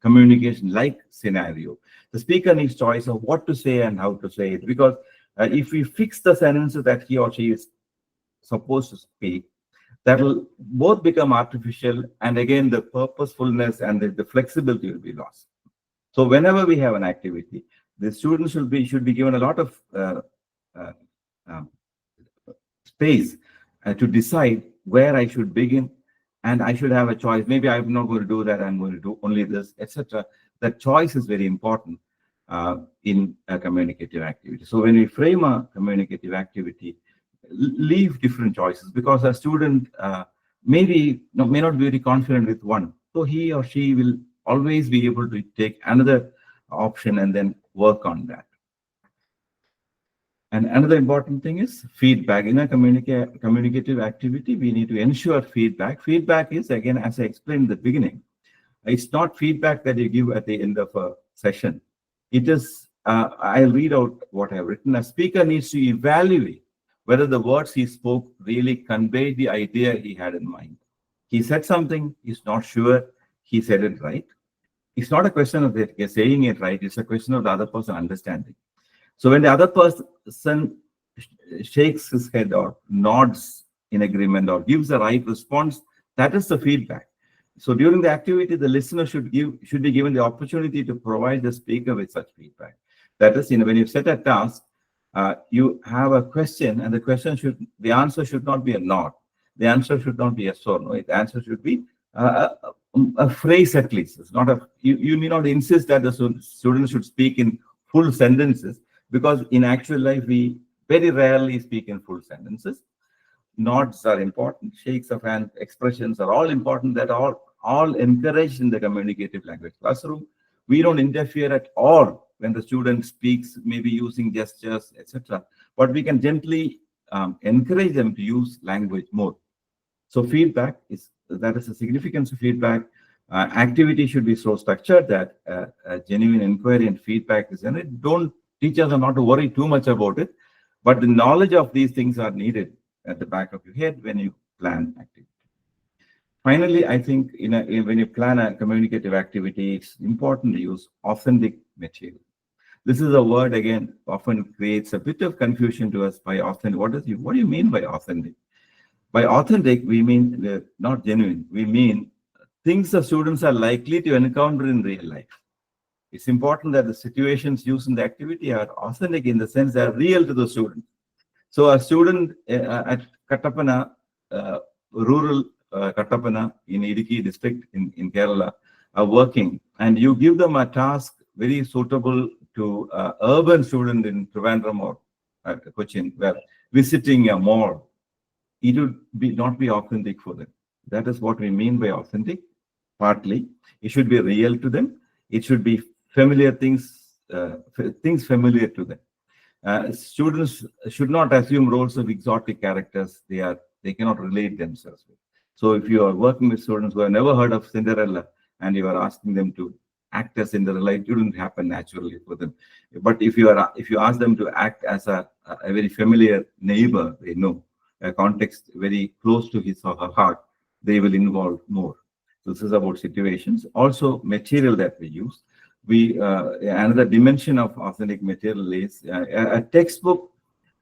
communication like scenario. The speaker needs choice of what to say and how to say it, because if we fix the sentences that he or she is supposed to speak, that will both become artificial, and again the purposefulness and the flexibility will be lost. So whenever we have an activity, the students should be given a lot of uh, um, space to decide where I should begin, and I should have a choice. Maybe I'm not going to do that, I'm going to do only this, etc. That choice is very important in a communicative activity. So when we frame a communicative activity, leave different choices, because a student may not be very confident with one. So he or she will always be able to take another option and then work on that. And another important thing is feedback. In a communicative activity, we need to ensure feedback. Feedback is, again, as I explained in the beginning, it's not feedback that you give at the end of a session. It is, I'll read out what I've written. A speaker needs to evaluate whether the words he spoke really conveyed the idea he had in mind. He said something, he's not sure he said it right. It's not a question of saying it right, it's a question of the other person understanding. So when the other person shakes his head or nods in agreement or gives the right response, that is the feedback. So during the activity, the listener should be given the opportunity to provide the speaker with such feedback. That is, when you set a task, you have a question, and the answer should not be a nod. The answer should not be yes or no. The answer should be a phrase at least. It's not you need not insist that the students should speak in full sentences, because in actual life we very rarely speak in full sentences. Nods are important, shakes of hand, expressions are all important. That are all encouraged in the communicative language classroom. We don't interfere at all when the student speaks, maybe using gestures, etc. But we can gently encourage them to use language more. So feedback that is the significance of feedback. Activity should be so structured that genuine inquiry and feedback is in it. Teachers are not to worry too much about it, but the knowledge of these things are needed at the back of your head when you plan activity. Finally, I think when you plan a communicative activity, it's important to use authentic material. This is a word, again, often creates a bit of confusion to us. By authentic, what do you mean by authentic? By authentic, we mean not genuine. We mean things the students are likely to encounter in real life. It's important that the situations used in the activity are authentic in the sense they are real to the student. So a student at Kattapana, rural Kattapana in Idukki district in Kerala, are working, and you give them a task very suitable to urban student in Trivandrum or Cochin, where visiting a mall, it would not be authentic for them. That is what we mean by authentic. Partly, it should be real to them. It should be familiar things familiar to them. Students should not assume roles of exotic characters they cannot relate themselves with. So if you are working with students who have never heard of Cinderella and you are asking them to act as Cinderella, it wouldn't happen naturally for them. But if you ask them to act as a very familiar neighbor, they know a context very close to his or her heart, they will involve more. This is about situations. Also, material that we use. Another dimension of authentic material is a textbook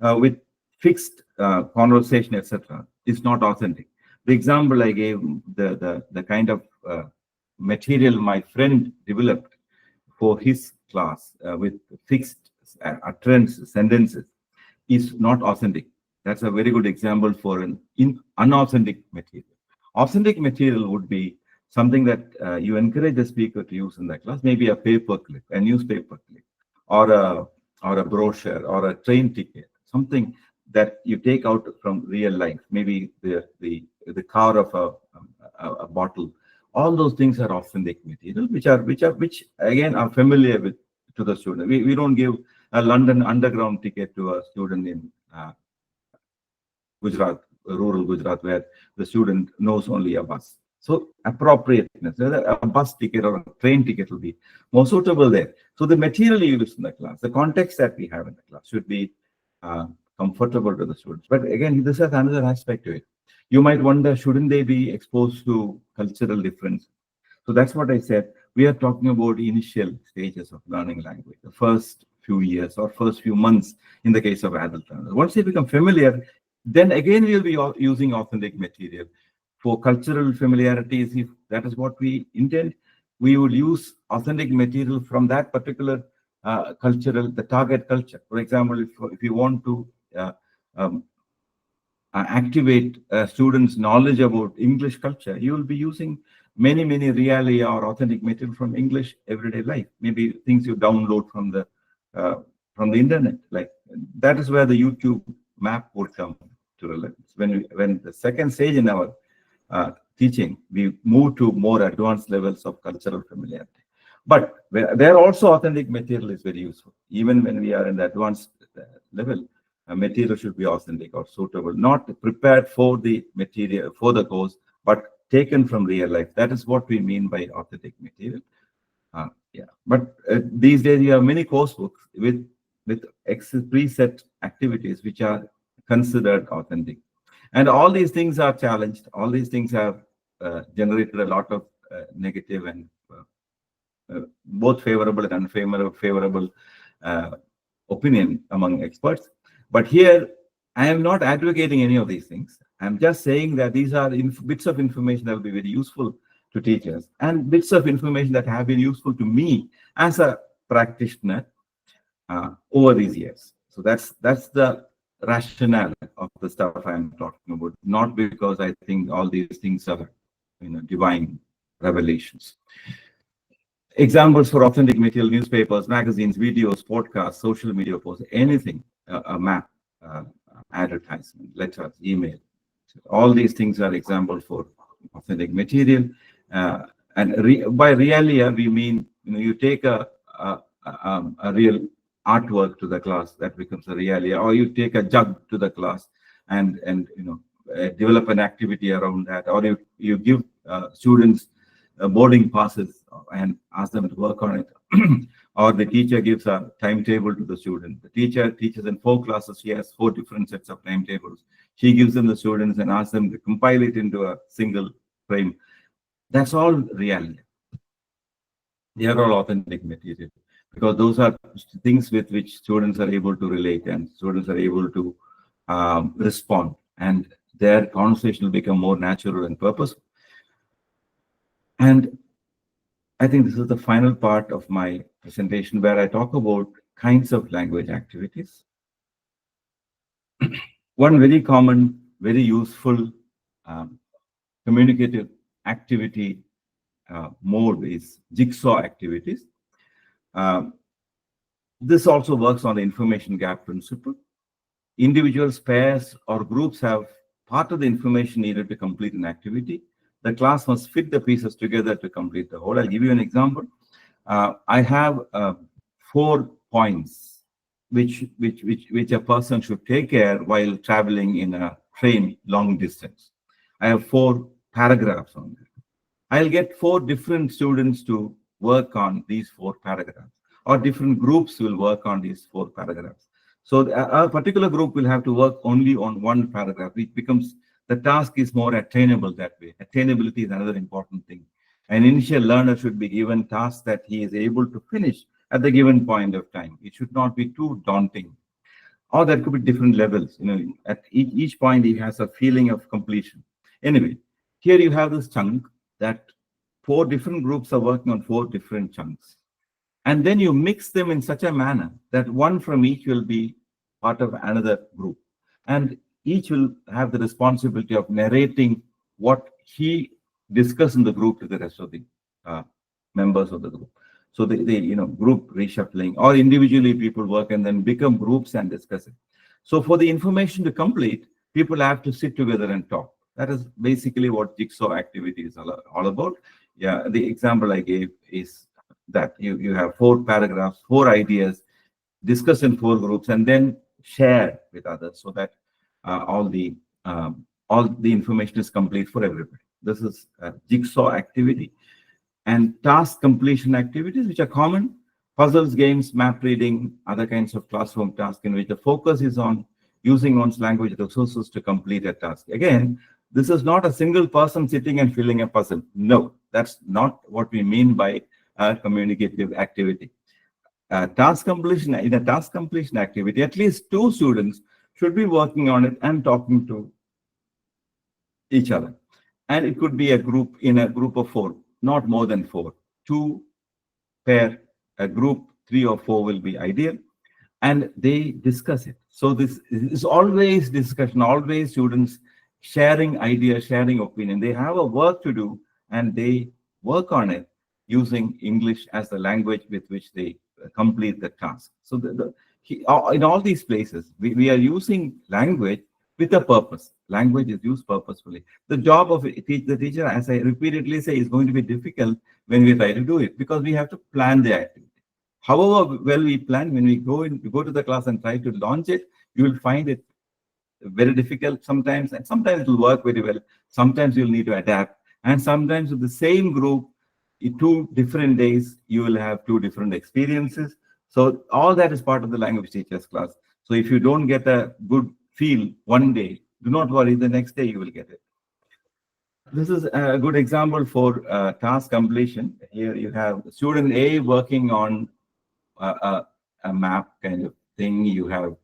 with fixed conversation, etc., is not authentic. The example I gave, the kind of material my friend developed for his class with fixed utterance sentences is not authentic. That's a very good example for an unauthentic material. Authentic material would be something that you encourage the speaker to use in the class, maybe a paper clip, a newspaper clip, or a brochure, or a train ticket, something that you take out from real life, maybe the car of a bottle. All those things are authentic material, which again are familiar with to the student. We don't give a London Underground ticket to a student in Gujarat, rural Gujarat, where the student knows only a bus. So appropriateness, whether a bus ticket or a train ticket will be more suitable there. So the material you use in the class, the context that we have in the class should be comfortable to the students. But again, this has another aspect to it. You might wonder, shouldn't they be exposed to cultural difference? So that's what I said. We are talking about initial stages of learning language, the first few years or first few months in the case of adult learners. Once they become familiar, then again we'll be using authentic material. For cultural familiarities, if that is what we intend, we would use authentic material from that particular the target culture. For example, if you want to um, activate students' knowledge about English culture, you will be using many realia or authentic material from English everyday life. Maybe things you download from the internet. Like that is where the YouTube map would come to relevance. When the second stage in our teaching, we move to more advanced levels of cultural familiarity. But there also authentic material is very useful. Even when we are in the advanced level, material should be authentic or suitable, not prepared for the material, for the course, but taken from real life. That is what we mean by authentic material. Yeah, but these days you have many course books with preset activities which are considered authentic. And all these things are challenged. All these things have generated a lot of negative and both favorable and unfavorable opinion among experts. But here, I am not advocating any of these things. I'm just saying that these are bits of information that will be very useful to teachers and bits of information that have been useful to me as a practitioner over these years. So that's the rationale of the stuff I'm talking about, not because I think all these things are divine revelations. Examples for authentic material: newspapers, magazines, videos, podcasts, social media posts, anything, a map, advertisement, letters, email. So all these things are examples for authentic material. And by realia, we mean you take a real artwork to the class, that becomes a realia, or you take a jug to the class and develop an activity around that, or you give students boarding passes and ask them to work on it. Or the teacher gives a timetable to the student. The teacher teaches in 4 classes. She has 4 different sets of timetables. She gives them the students and asks them to compile it into a single frame. That's all reality. They are all authentic material, because those are things with which students are able to relate and students are able to respond, and their conversation will become more natural and purposeful. And I think this is the final part of my presentation, where I talk about kinds of language activities. One very common, very useful communicative activity mode is jigsaw activities. This also works on the information gap principle. Individuals, pairs, or groups have part of the information needed to complete an activity. The class must fit the pieces together to complete the whole. I'll give you an example. I have 4 points which a person should take care while traveling in a train long distance. I have 4 paragraphs on that. I'll get 4 different students to work on these 4 paragraphs, or different groups will work on these 4 paragraphs. So a particular group will have to work only on 1 paragraph, which becomes, the task is more attainable that way. Attainability is another important thing. An initial learner should be given tasks that he is able to finish at the given point of time. It should not be too daunting. Or there could be different levels. At each point, he has a feeling of completion. Anyway, here you have this chunk that 4 different groups are working on 4 different chunks. And then you mix them in such a manner that one from each will be part of another group. And each will have the responsibility of narrating what he discussed in the group to the rest of the uh, members of the group. So group reshuffling, or individually people work and then become groups and discuss it. So for the information to complete, people have to sit together and talk. That is basically what jigsaw activity is all about. Yeah, the example I gave is that you have 4 paragraphs, 4 ideas, discuss in 4 groups, and then share with others, so that all the information is complete for everybody. This is a jigsaw activity. And task completion activities, which are common: puzzles, games, map reading, other kinds of classroom tasks in which the focus is on using one's language resources to complete a task. Again, this is not a single person sitting and filling a puzzle. No, that's not what we mean by a communicative activity. Task completion, in a task completion activity, at least 2 students should be working on it and talking to each other. And it could be a group of 4, not more than 4. 2 pair, a group 3 or 4 will be ideal, and they discuss it. So this is always discussion, always students sharing ideas, sharing opinion. They have a work to do, and they work on it using English as the language with which they complete the task. So in all these places, we are using language with a purpose. Language is used purposefully. The job of the teacher, as I repeatedly say, is going to be difficult when we try to do it, because we have to plan the activity. However well we plan, when we go to the class and try to launch it, you will find it very difficult sometimes, and sometimes it will work very well. Sometimes you'll need to adapt, and sometimes with the same group, in 2 different days, you will have 2 different experiences. So all that is part of the language teachers class. So if you don't get a good feel one day, do not worry, the next day you will get it. This is a good example for task completion. Here you have student A working on a map kind of thing. You have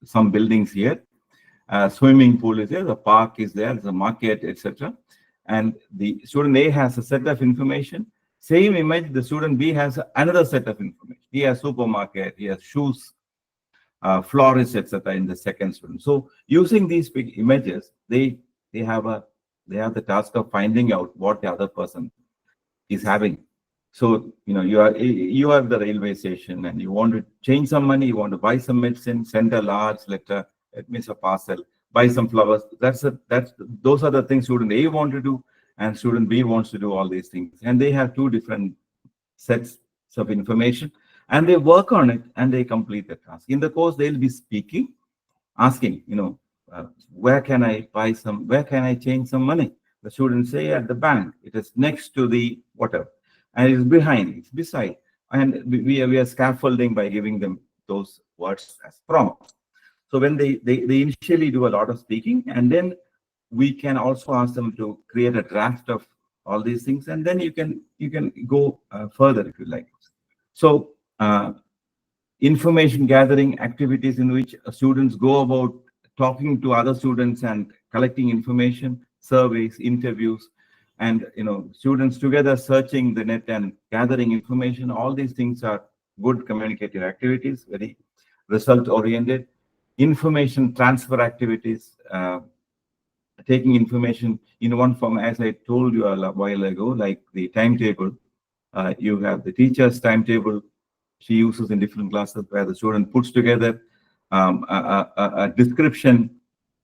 some buildings here. Swimming pool is there, the park is there, the market, etc. And the student A has a set of information. Same image, the student B has another set of information. He has supermarket, he has shoes, florist, etc. in the second student. So using these big images, they have the task of finding out what the other person is having. So you are the railway station, and you want to change some money, you want to buy some medicine, send a large letter, it means a parcel, buy some flowers. Those are the things student A want to do, and student B wants to do all these things. And they have 2 different sets of information, and they work on it and they complete the task. In the course, they'll be speaking, asking, where can I change some money? The students say at the bank, it is next to the whatever, and it's behind, it's beside. And we are scaffolding by giving them those words as prompts. So when they initially do a lot of speaking, and then we can also ask them to create a draft of all these things, and then you can go further if you like. So information gathering activities in which students go about talking to other students and collecting information, surveys, interviews, and students together searching the net and gathering information. All these things are good communicative activities, very result oriented. Information transfer activities, taking information in one form, as I told you a while ago, like the timetable. You have the teacher's timetable she uses in different classes, where the student puts together a description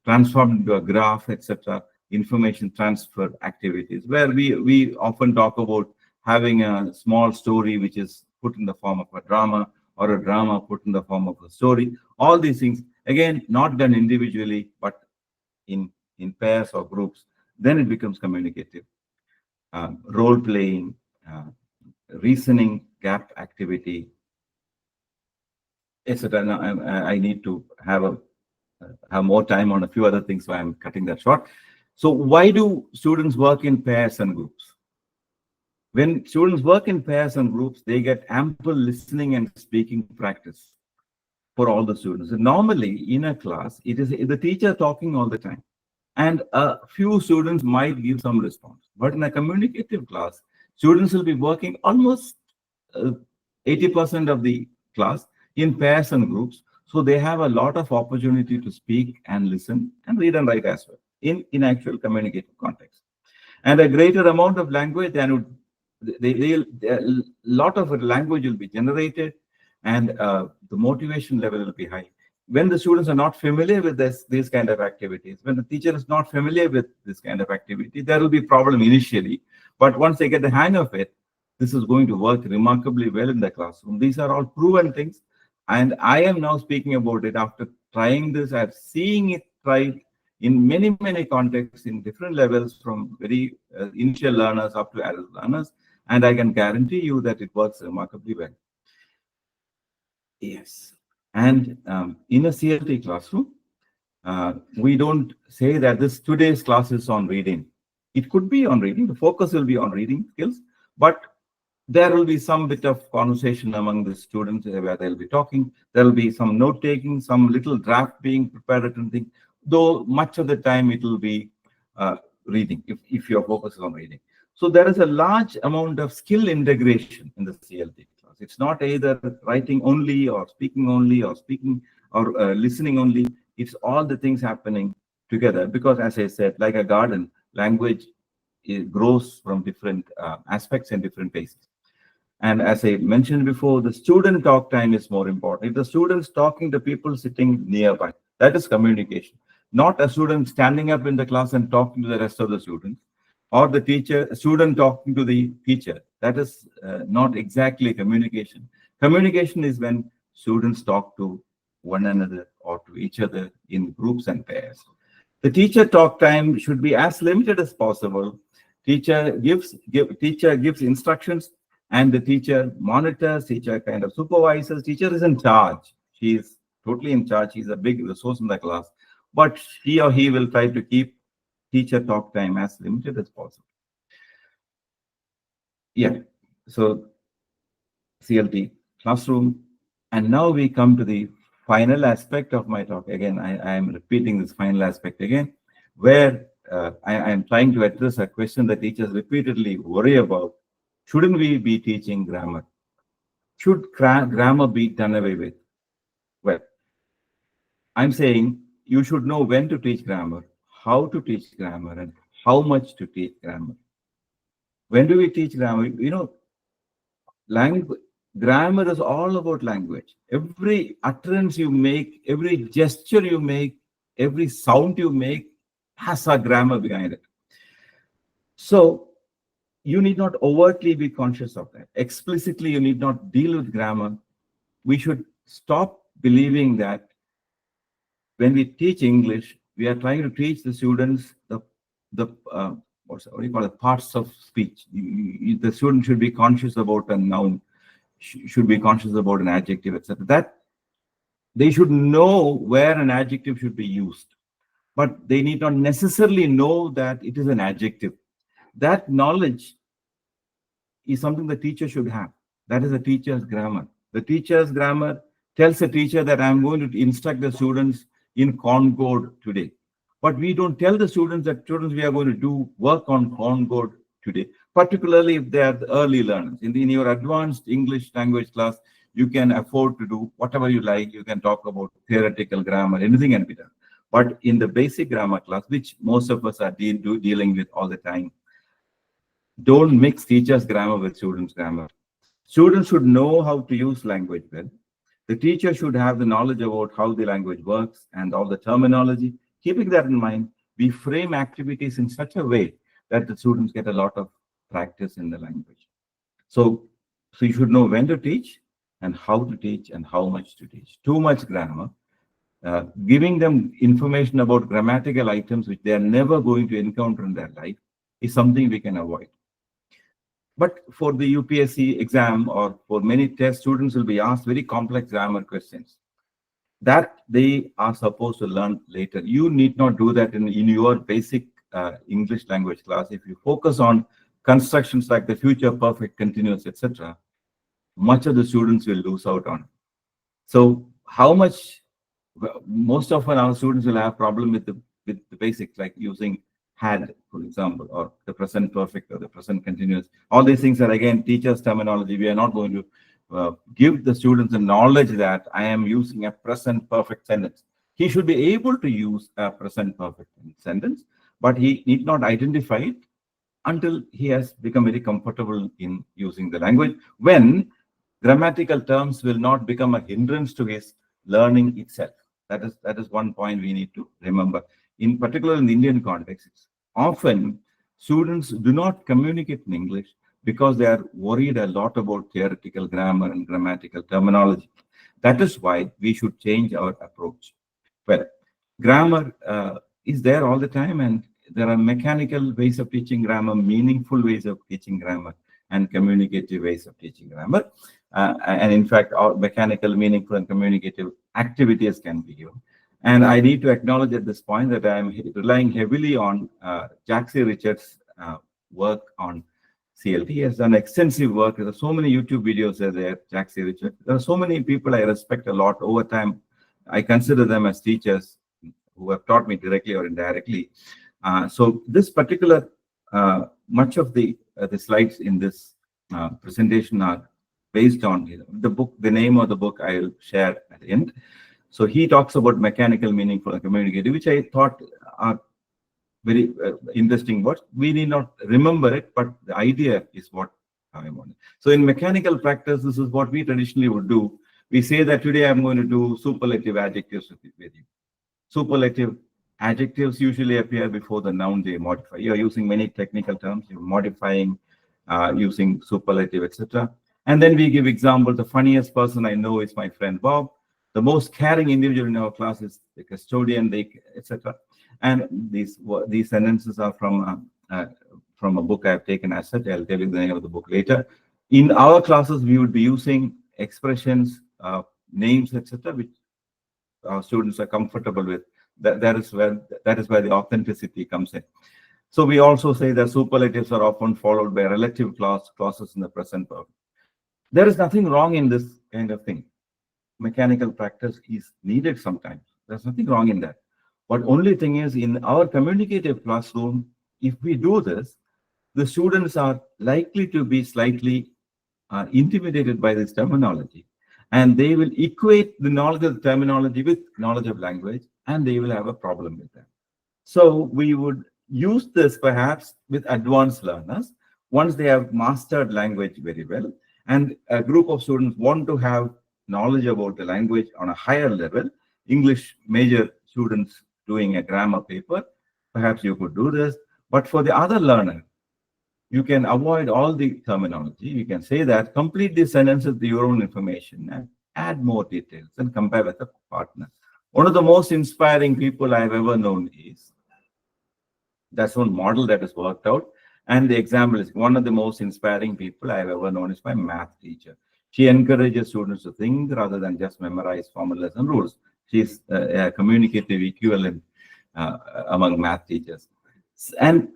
transformed into a graph, etc. Information transfer activities, where we often talk about having a small story which is put in the form of a drama, or a drama put in the form of a story. All these things, again, not done individually, but in pairs or groups. Then it becomes communicative. Role playing, reasoning gap activity, etc. Now I need to have more time on a few other things, so I'm cutting that short. So why do students work in pairs and groups? When students work in pairs and groups, they get ample listening and speaking practice for all the students. And normally in a class, it is the teacher talking all the time, and a few students might give some response. But in a communicative class, students will be working almost uh, 80% of the class in pairs and groups. So they have a lot of opportunity to speak and listen and read and write as well in actual communicative context. And a greater amount of language than would a lot of language will be generated, and the motivation level will be high. When the students are not familiar with these kind of activities, when the teacher is not familiar with this kind of activity, there will be problem initially. But once they get the hang of it, this is going to work remarkably well in the classroom. These are all proven things. And I am now speaking about it after trying this. I'm seeing it tried in many, many contexts in different levels, from very initial learners up to adult learners. And I can guarantee you that it works remarkably well. Yes. And in a CLT classroom, we don't say that today's class is on reading. It could be on reading. The focus will be on reading skills, but there will be some bit of conversation among the students where they'll be talking. There will be some note taking, some little draft being prepared and something. Though much of the time it will be reading, if your focus is on reading. So there is a large amount of skill integration in the CLT class. It's not either writing only or speaking or listening only. It's all the things happening together, because as I said, like a garden, language grows from different aspects and different paces. And as I mentioned before, the student talk time is more important. If the student's talking to people sitting nearby, that is communication. Not a student standing up in the class and talking to the rest of the students, or the student talking to the teacher. That is not exactly communication. Communication is when students talk to one another or to each other in groups and pairs. The teacher talk time should be as limited as possible. Teacher gives instructions, and the teacher monitors, teacher kind of supervises. Teacher is in charge. She is totally in charge. She's a big resource in the class, but she or he will try to keep teacher talk time as limited as possible. Yeah, so CLT classroom. And now we come to the final aspect of my talk. Again, I am repeating this final aspect again, where I am trying to address a question that teachers repeatedly worry about. Shouldn't we be teaching grammar? Should grammar be done away with? Well, I'm saying you should know when to teach grammar, how to teach grammar, and how much to teach grammar. When do we teach grammar? Language, grammar is all about language. Every utterance you make, every gesture you make, every sound you make has a grammar behind it. So you need not overtly be conscious of that. Explicitly, you need not deal with grammar. We should stop believing that when we teach English, we are trying to teach the students what do you call it, parts of speech. The student should be conscious about a noun, should be conscious about an adjective, etc. That they should know where an adjective should be used, but they need not necessarily know that it is an adjective. That knowledge is something the teacher should have. That is a teacher's grammar. The teacher's grammar tells the teacher that I'm going to instruct the students in Concord today. But we don't tell the students that students we are going to do work on Concord today, particularly if they are the early learners. In your advanced English language class, you can afford to do whatever you like. You can talk about theoretical grammar, anything can be done. But in the basic grammar class, which most of us are dealing with all the time, don't mix teachers' grammar with students' grammar. Students should know how to use language well. The teacher should have the knowledge about how the language works and all the terminology. Keeping that in mind, we frame activities in such a way that the students get a lot of practice in the language. So you should know when to teach and how to teach and how much to teach. Too much grammar, giving them information about grammatical items which they are never going to encounter in their life, is something we can avoid. But for the UPSC exam or for many tests, students will be asked very complex grammar questions that they are supposed to learn later. You need not do that in your basic English language class. If you focus on constructions like the future perfect continuous, etc., much of the students will lose out on. So how much, most often our students will have problem with the basics, like using had, for example, or the present perfect or the present continuous. All these things are again teachers' terminology. We are not going to give the students the knowledge that I am using a present perfect sentence. He should be able to use a present perfect sentence, but he need not identify it until he has become very comfortable in using the language, when grammatical terms will not become a hindrance to his learning itself. That is one point we need to remember. In particular, in the Indian context, often students do not communicate in English because they are worried a lot about theoretical grammar and grammatical terminology. That is why we should change our approach. Well, grammar is there all the time, and there are mechanical ways of teaching grammar, meaningful ways of teaching grammar, and communicative ways of teaching grammar. And in fact, all mechanical, meaningful, and communicative activities can be given. And I need to acknowledge at this point that I am relying heavily on Jack C. Richards' work on CLT. He has done extensive work. There are so many YouTube videos there, Jack C. Richards. There are so many people I respect a lot over time. I consider them as teachers who have taught me directly or indirectly. So this particular, much of the slides in this presentation are based on the book. The name of the book I will share at the end. So he talks about mechanical, meaningful, and communicative, which I thought are very interesting words. We need not remember it, but the idea is what I want. So in mechanical practice, this is what we traditionally would do. We say that today I'm going to do superlative adjectives with you. Superlative adjectives usually appear before the noun they modify. You're using many technical terms, you're modifying, using superlative, etc. And then we give examples. The funniest person I know is my friend Bob. The most caring individual in our class is the custodian, etc. And these sentences are from a book I've taken as such. I'll tell you the name of the book later. In our classes, we would be using expressions, names, etc., which our students are comfortable with. That is where the authenticity comes in. So we also say that superlatives are often followed by relative clauses in the present perfect. There is nothing wrong in this kind of thing. Mechanical practice is needed sometimes. There's nothing wrong in that. But only thing is, in our communicative classroom, if we do this, the students are likely to be slightly intimidated by this terminology, and they will equate the knowledge of the terminology with knowledge of language, and they will have a problem with that. So we would use this perhaps with advanced learners once they have mastered language very well, and a group of students want to have knowledge about the language on a higher level. English major students doing a grammar paper, perhaps you could do this. But for the other learner, you can avoid all the terminology. You can say that complete the sentence with your own information and add more details and compare with a partner. One of the most inspiring people I've ever known is, that's one model that is worked out. And the example is, one of the most inspiring people I've ever known is my math teacher. She encourages students to think rather than just memorize formulas and rules. She's a communicative equivalent among math teachers. And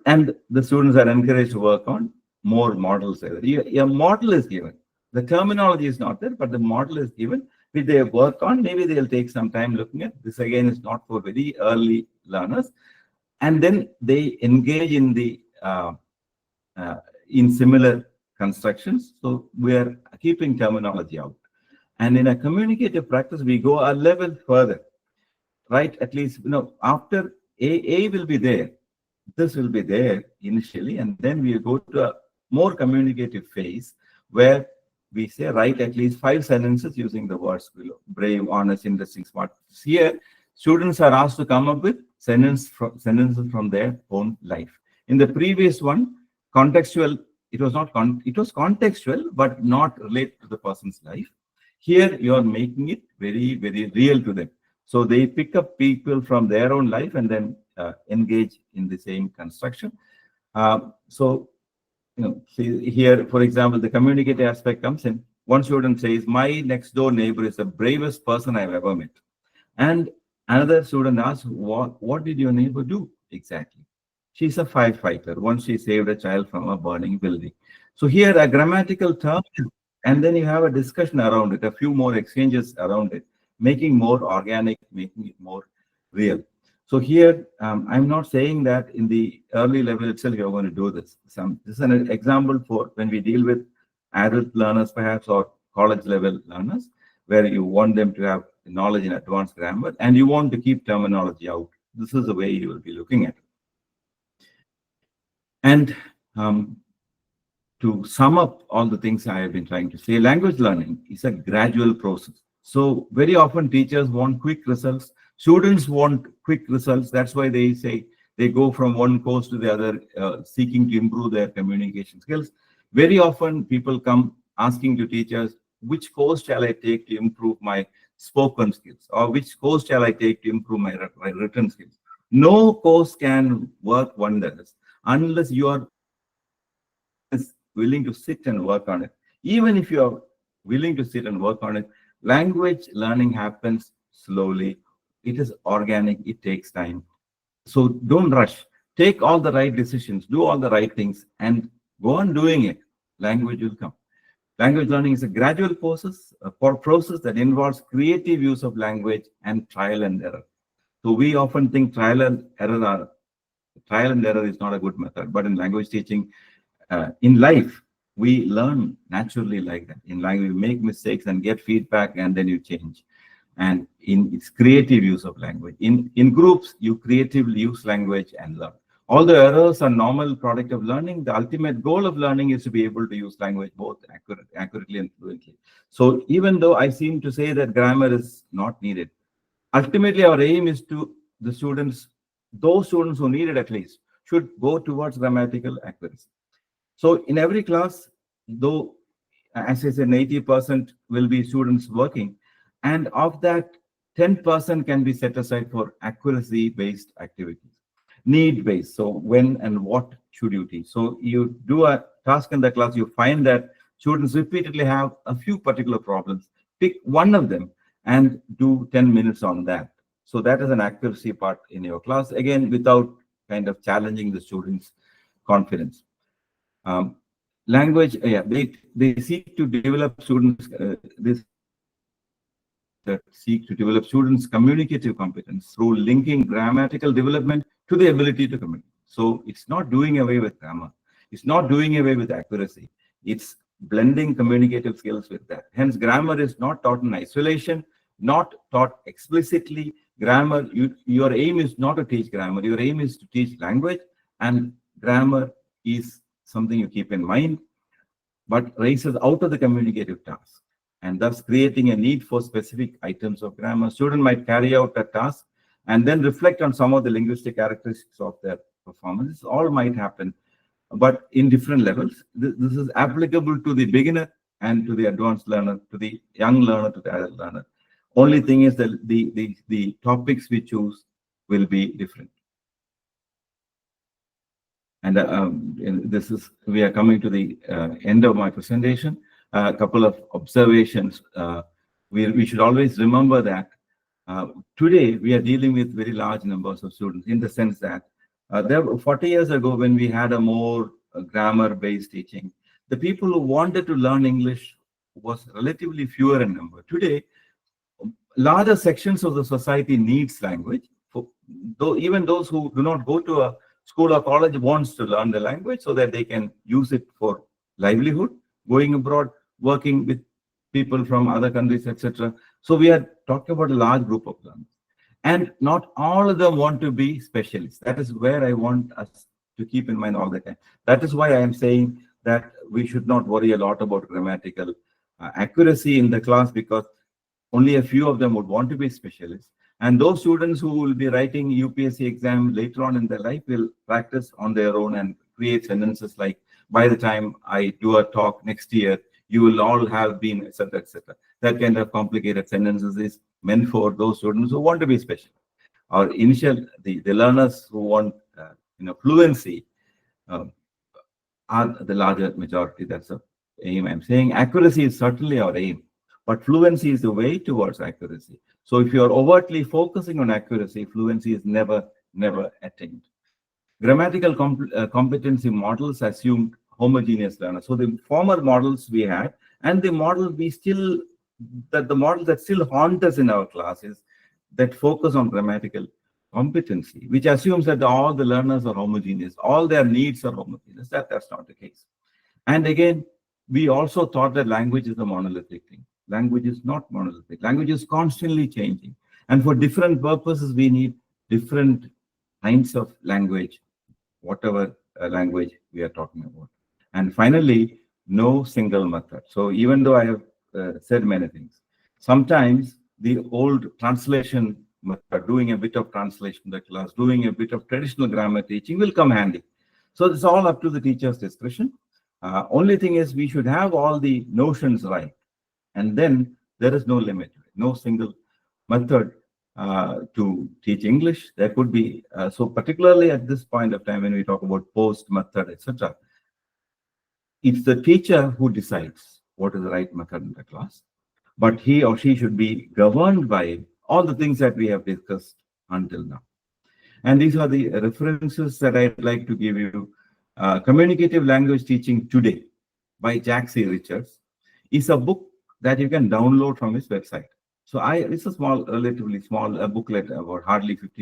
the students are encouraged to work on more models. A model is given. The terminology is not there, but the model is given, which they work on. Maybe they'll take some time looking at. This again is not for very early learners. And then they engage in the in similar constructions. So we are keeping terminology out. And in a communicative practice, we go a level further, right? At least, after A will be there. This will be there initially, and then we go to a more communicative phase where we say write at least 5 sentences using the words below: brave, honest, interesting, smart. Here, students are asked to come up with sentences from their own life. In the previous one, contextual, it was contextual, but not related to the person's life. Here, you are making it very, very real to them. So they pick up people from their own life and then engage in the same construction. So, see here, for example, the communicative aspect comes in. One student says, my next door neighbor is the bravest person I've ever met. And another student asks, what did your neighbor do exactly? She's a firefighter. Once she saved a child from a burning building. So here a grammatical term, and then you have a discussion around it, a few more exchanges around it, making more organic, making it more real. So here, I'm not saying that in the early level itself you're going to do this. This is an example for when we deal with adult learners perhaps, or college level learners, where you want them to have knowledge in advanced grammar and you want to keep terminology out. This is the way you will be looking at it. And to sum up all the things I have been trying to say, language learning is a gradual process. So very often teachers want quick results. Students want quick results. That's why they say they go from one course to the other, seeking to improve their communication skills. Very often people come asking to teachers, which course shall I take to improve my spoken skills? Or which course shall I take to improve my written skills? No course can work wonders unless you are willing to sit and work on it. Even if you are willing to sit and work on it, language learning happens slowly. It is organic. It takes time. So don't rush. Take all the right decisions, do all the right things, and go on doing it. Language will come. Language learning is a gradual process, process that involves creative use of language and trial and error. So we often think trial and error is not a good method, but in language teaching, in life, we learn naturally like that. In language, we make mistakes and get feedback, and then you change. And it's creative use of language. In groups, you creatively use language and learn. All the errors are normal product of learning. The ultimate goal of learning is to be able to use language both accurately and fluently. So even though I seem to say that grammar is not needed, ultimately our aim is to the students, those students who need it at least, should go towards grammatical accuracy. So in every class, though, as I said, 80% will be students working, and of that, 10% can be set aside for accuracy-based activities, need-based. So when and what should you teach? So you do a task in the class, you find that students repeatedly have a few particular problems. Pick one of them and do 10 minutes on that. So that is an accuracy part in your class, again, without kind of challenging the students' confidence. Language, they seek to develop students, seek to develop students' communicative competence through linking grammatical development to the ability to communicate. So it's not doing away with grammar. It's not doing away with accuracy. It's blending communicative skills with that. Hence, grammar is not taught in isolation, not taught explicitly. Grammar, your aim is not to teach grammar. Your aim is to teach language, and grammar is something you keep in mind, but raises out of the communicative task, and thus creating a need for specific items of grammar. Student might carry out a task and then reflect on some of the linguistic characteristics of their performance. This all might happen, but in different levels. This is applicable to the beginner and to the advanced learner, to the young learner, to the adult learner. Only thing is that the topics we choose will be different. And we are coming to the end of my presentation. A couple of observations. We should always remember that today we are dealing with very large numbers of students, in the sense that 40 years ago, when we had a more grammar-based teaching, the people who wanted to learn English was relatively fewer in number. Today, larger sections of the society needs language. Though even those who do not go to a school or college wants to learn the language so that they can use it for livelihood, going abroad, working with people from other countries, etc. So we are talking about a large group of learners. And not all of them want to be specialists. That is where I want us to keep in mind all the time. That is why I am saying that we should not worry a lot about grammatical accuracy in the class, because only a few of them would want to be specialists. And those students who will be writing UPSC exam later on in their life will practice on their own and create sentences like, by the time I do a talk next year, you will all have been, etc., etc. That kind of complicated sentences is meant for those students who want to be special. Our initial, the learners who want fluency are the larger majority. That's the aim I'm saying. Accuracy is certainly our aim, but fluency is the way towards accuracy. So if you are overtly focusing on accuracy, fluency is never attained. Grammatical competency models assumed homogeneous learners. So the former models we had, and the model the model that still haunt us in our classes, that focus on grammatical competency, which assumes that all the learners are homogeneous, all their needs are homogeneous. That's not the case. And again, we also thought that language is a monolithic thing. Language is not monolithic. Language is constantly changing. And for different purposes, we need different kinds of language, whatever language we are talking about. And finally, no single method. So even though I have said many things, sometimes the old translation method, doing a bit of translation in the class, doing a bit of traditional grammar teaching will come handy. So it's all up to the teacher's discretion. Only thing is we should have all the notions right. And then there is no limit, no single method to teach English. There could be, so particularly at this point of time when we talk about post, method, etc., it's the teacher who decides what is the right method in the class. But he or she should be governed by all the things that we have discussed until now. And these are the references that I'd like to give you. Communicative Language Teaching Today by Jack C. Richards is a book that you can download from his website. So it's a small, relatively small booklet, about hardly 50